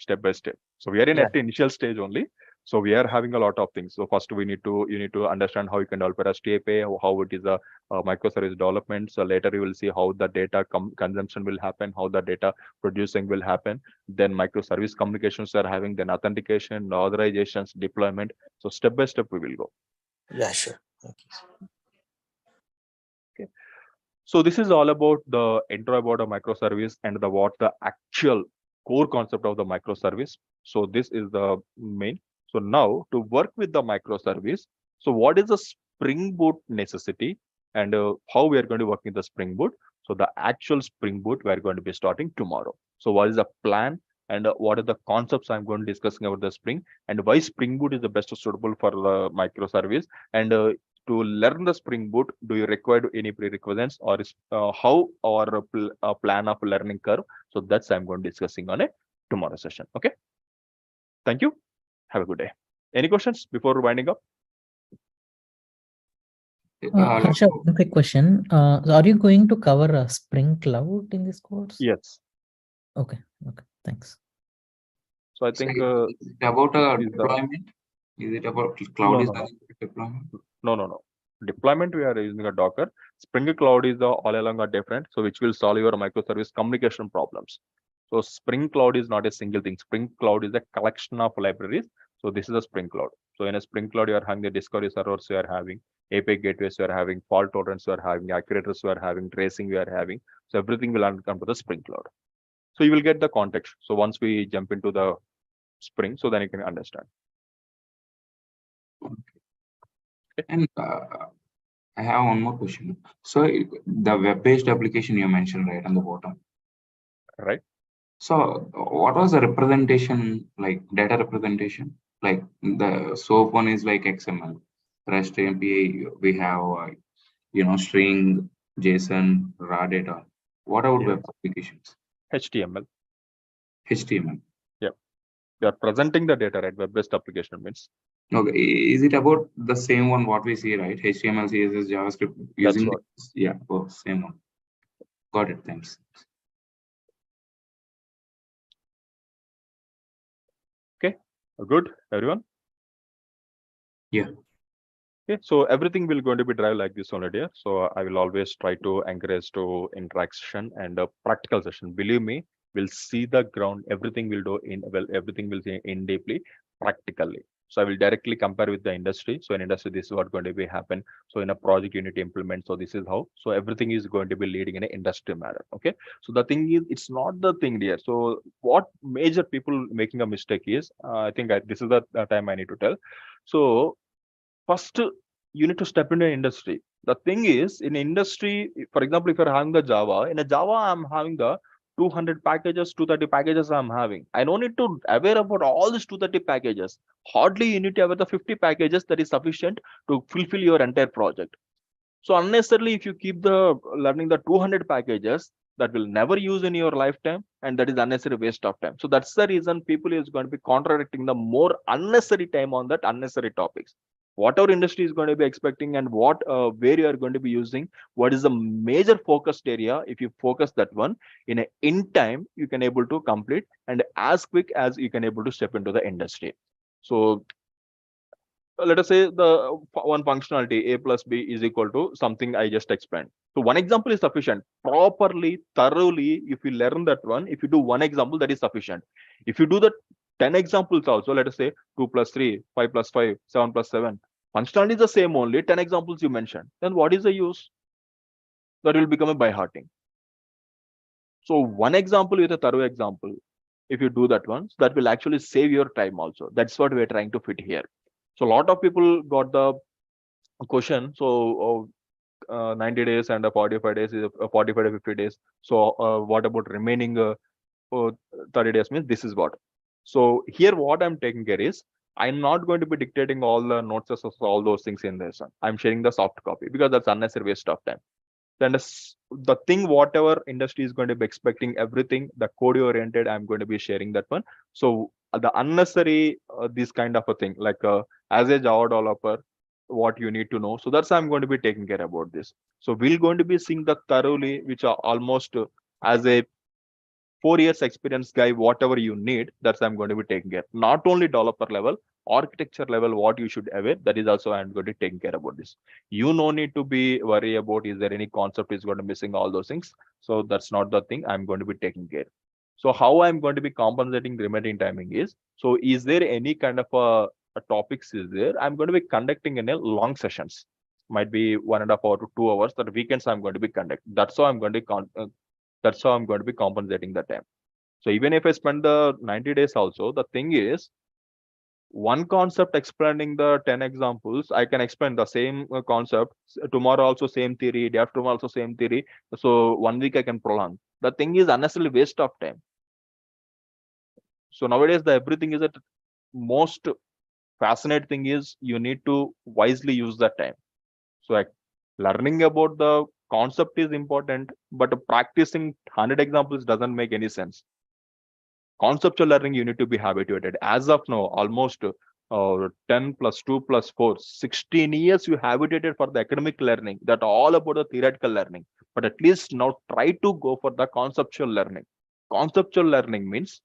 So we are in at the initial stage only. So we are having a lot of things. So first you need to understand how you can develop a REST API, how it is a microservice development. So later you will see how the data consumption will happen, how the data producing will happen. Then microservice communications are having, then authentication, authorizations, deployment. So step by step we will go. Yeah, sure. Okay. So this is all about the intro about a microservice and what the actual core concept of the microservice. So this is the main. So now to work with the microservice, so what is the Spring Boot necessity and how we are going to work in the Spring Boot? So the actual Spring Boot we are going to be starting tomorrow. So what is the plan and what are the concepts I'm going to discussing about the Spring and why Spring Boot is the best suitable for the microservice and to learn the Spring Boot, do you require any prerequisites or is how or a plan of learning curve? So that's I'm going to discussing on it tomorrow session. Okay. Thank you. Have a good day. Any questions before winding up? Harsha, one quick question. So are you going to cover Spring Cloud in this course? Yes. Okay. Thanks. So I think is it about a is deployment? Is it about cloud No. deployment? No. Deployment we are using a Docker. Spring Cloud is all along are different, so which will solve your microservice communication problems. So Spring Cloud is not a single thing. Spring Cloud is a collection of libraries. So this is a Spring Cloud. So in a Spring Cloud, you are having the discovery servers, you are having API gateways, you are having fault tolerance, you are having accelerators, you are having tracing, you are having. So everything will come to the Spring Cloud. So you will get the context. So once we jump into the Spring, so then you can understand. And I have one more question. So the web-based application you mentioned right on the bottom. Right. So what was the representation, like data representation? Like the SOAP one is like XML, REST API, we have, string, JSON, raw data. What about web applications? HTML. HTML. Yeah. They are presenting the data, right? Web-based application means. Okay, is it about the same one what we see, right? HTML, CSS, JavaScript using what. yeah, same one. Got it. Thanks. Okay, good, everyone. Yeah. Okay, so everything will going to be drive like this only, dear. So I will always try to encourage to interaction and a practical session. Believe me, we'll see the ground. Everything will do everything will see in deeply practically. So I will directly compare with the industry. So in industry, this is what going to be happen. So in a project you need to implement. So this is how. So everything is going to be leading in an industry manner. Okay. So the thing is, it's not the thing there. So what major people making a mistake is, I think this is the time I need to tell. So first, you need to step into an industry. The thing is, in industry, for example, if you're having the Java, in a Java, I'm having the 200 packages, 230 packages I'm having. I don't need to aware about all these 230 packages. Hardly you need to aware the 50 packages that is sufficient to fulfill your entire project. So unnecessarily, if you keep the learning the 200 packages, that will never use in your lifetime, and that is unnecessary waste of time. So that's the reason people is going to be contradicting the more unnecessary time on that unnecessary topics. whatever industry is going to be expecting and what where you are going to be using, what is the major focused area. If you focus that one in time, you can able to complete and as quick as you can able to step into the industry. So let us say the one functionality a plus b is equal to something I just explained. So one example is sufficient. Properly, thoroughly, if you learn that one, if you do one example, that is sufficient. If you do the 10 examples also, let us say 2 plus 3, 5 plus 5, 7 plus 7. Functionality is the same only, 10 examples you mentioned. Then what is the use? That will become a by hearting. So one example with a thorough example, if you do that one, that will actually save your time also. That's what we're trying to fit here. So a lot of people got the question. So 90 days and 45 days is 45 to 50 days. So what about remaining 30 days means this is what. So here what I'm taking care is I'm not going to be dictating all the notes of all those things in this one. I'm sharing the soft copy because that's unnecessary waste of time. Then the thing, whatever industry is going to be expecting, everything, the code oriented, I'm going to be sharing that one. So the unnecessary, this kind of a thing, like as a Java developer, what you need to know. So that's I'm going to be taking care about this. So we're going to be seeing the thoroughly, which are almost as a 4 years experience guy, whatever you need, that's I'm going to be taking care. Not only developer level, architecture level, what you should aware, that is also I'm going to take care about this. You no need to be worry about is there any concept is going to missing all those things. So that's not the thing I'm going to be taking care. So how I'm going to be compensating remaining timing is, so is there any kind of a topics is there? I'm going to be conducting in a long sessions. Might be 1.5 hours to 2 hours. That weekends I'm going to be conducting. That's how I'm going to that's how I'm going to be compensating the time. So even if I spend the 90 days also, the thing is, one concept explaining the 10 examples, I can explain the same concept. Tomorrow also same theory, day after tomorrow also same theory. So 1 week I can prolong. The thing is unnecessarily waste of time. So nowadays the everything is that most fascinating thing is you need to wisely use that time. So learning about the concept is important, but practicing 100 examples doesn't make any sense. Conceptual learning, you need to be habituated. As of now, almost 10 plus 2 plus 4, 16 years you habituated for the academic learning, that all about the theoretical learning. But at least now try to go for the conceptual learning. Conceptual learning means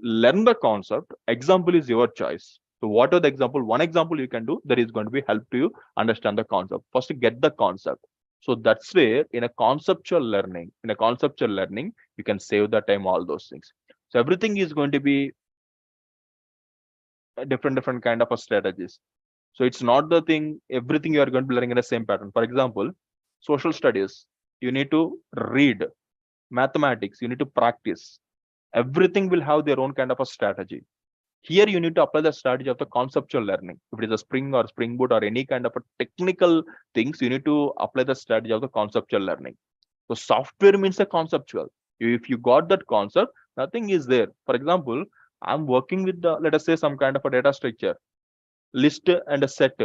learn the concept. Example is your choice. So what are the example? One example you can do that is going to be help to you understand the concept. First, get the concept. So that's where in a conceptual learning, you can save the time, all those things. So everything is going to be a different kind of a strategies. So it's not the thing, everything you are going to be learning in the same pattern. For example, social studies, you need to read. Mathematics, you need to practice. Everything will have their own kind of a strategy. Here you need to apply the strategy of the conceptual learning. If it is a Spring or Spring Boot or any kind of a technical things, you need to apply the strategy of the conceptual learning. So software means a conceptual. If you got that concept, nothing is there. For example, I'm working with the, let us say, some kind of a data structure, list and a set.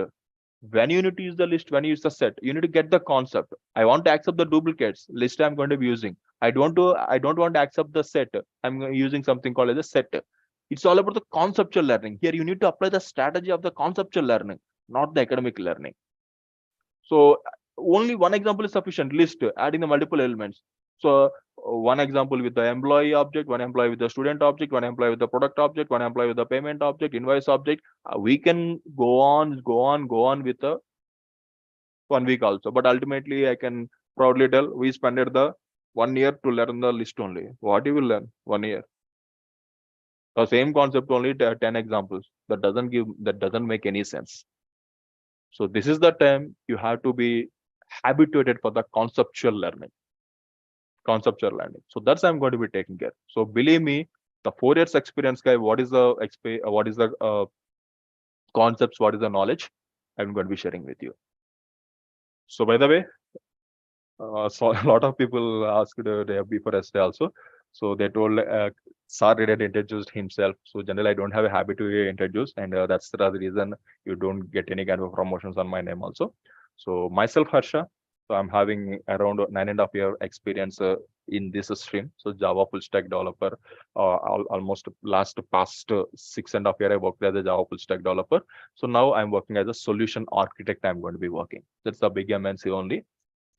When you need to use the list, when you use the set, you need to get the concept. I want to accept the duplicates list I'm going to be using. I don't want to accept the set. I'm using something called as a set. It's all about the conceptual learning. Here you need to apply the strategy of the conceptual learning, not the academic learning. So only one example is sufficient. List, adding the multiple elements. So one example with the employee object, one employee with the student object, one employee with the product object, one employee with the payment object, invoice object. We can go on with the 1 week also. But ultimately, I can proudly tell we spent the 1 year to learn the list only. What you will learn 1 year? The same concept only 10 examples. That doesn't make any sense. So this is the time you have to be habituated for the conceptual learning. So that's I'm going to be taking care. So believe me, the 4 years experience guy, what is the concepts, what is the knowledge, I'm going to be sharing with you. So by the way, so a lot of people asked before yesterday also. So they told Sir didn't introduce himself. So generally, I don't have a habit to introduce, and that's the reason you don't get any kind of promotions on my name also. So myself, Harsha. So I'm having around 9.5 year experience in this stream. So Java full stack developer, almost past 6.5 years I worked as a Java full stack developer. So now I'm working as a solution architect. I'm going to be working. That's the big MNC only.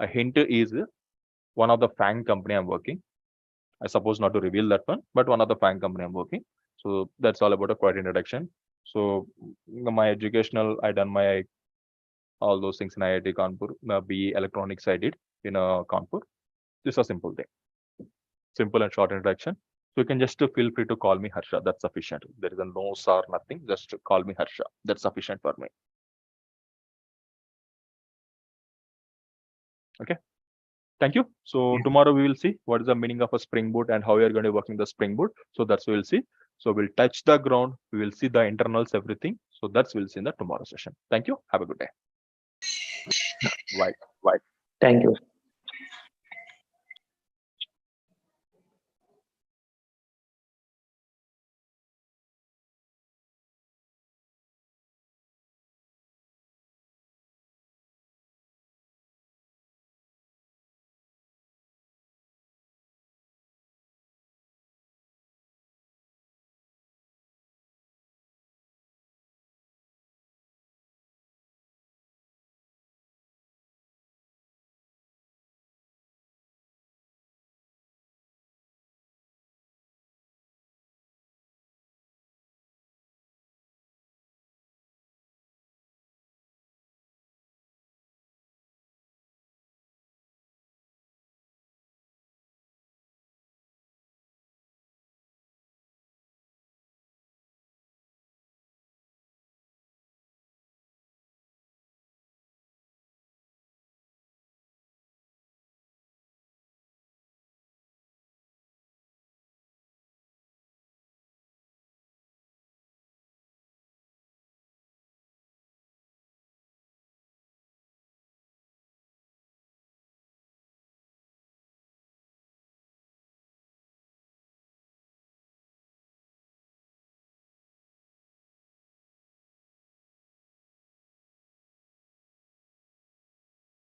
A hint is one of the FANG company I'm working. I suppose not to reveal that one, but one of the FANG company I'm working. So that's all about a quick introduction. So my educational, I done my all those things in IIT Kanpur. BE electronics I did in Kanpur. This is a simple thing, simple and short introduction. So you can just feel free to call me Harsha. That's sufficient. There is a no sir, nothing. Just call me Harsha. That's sufficient for me. Okay. Thank you. So tomorrow we will see what is the meaning of a Spring Boot and how we are going to be working the Spring Boot. So that's we will see. So we'll touch the ground. We will see the internals, everything. So that's we'll see in the tomorrow session. Thank you. Have a good day. Bye. Thank you.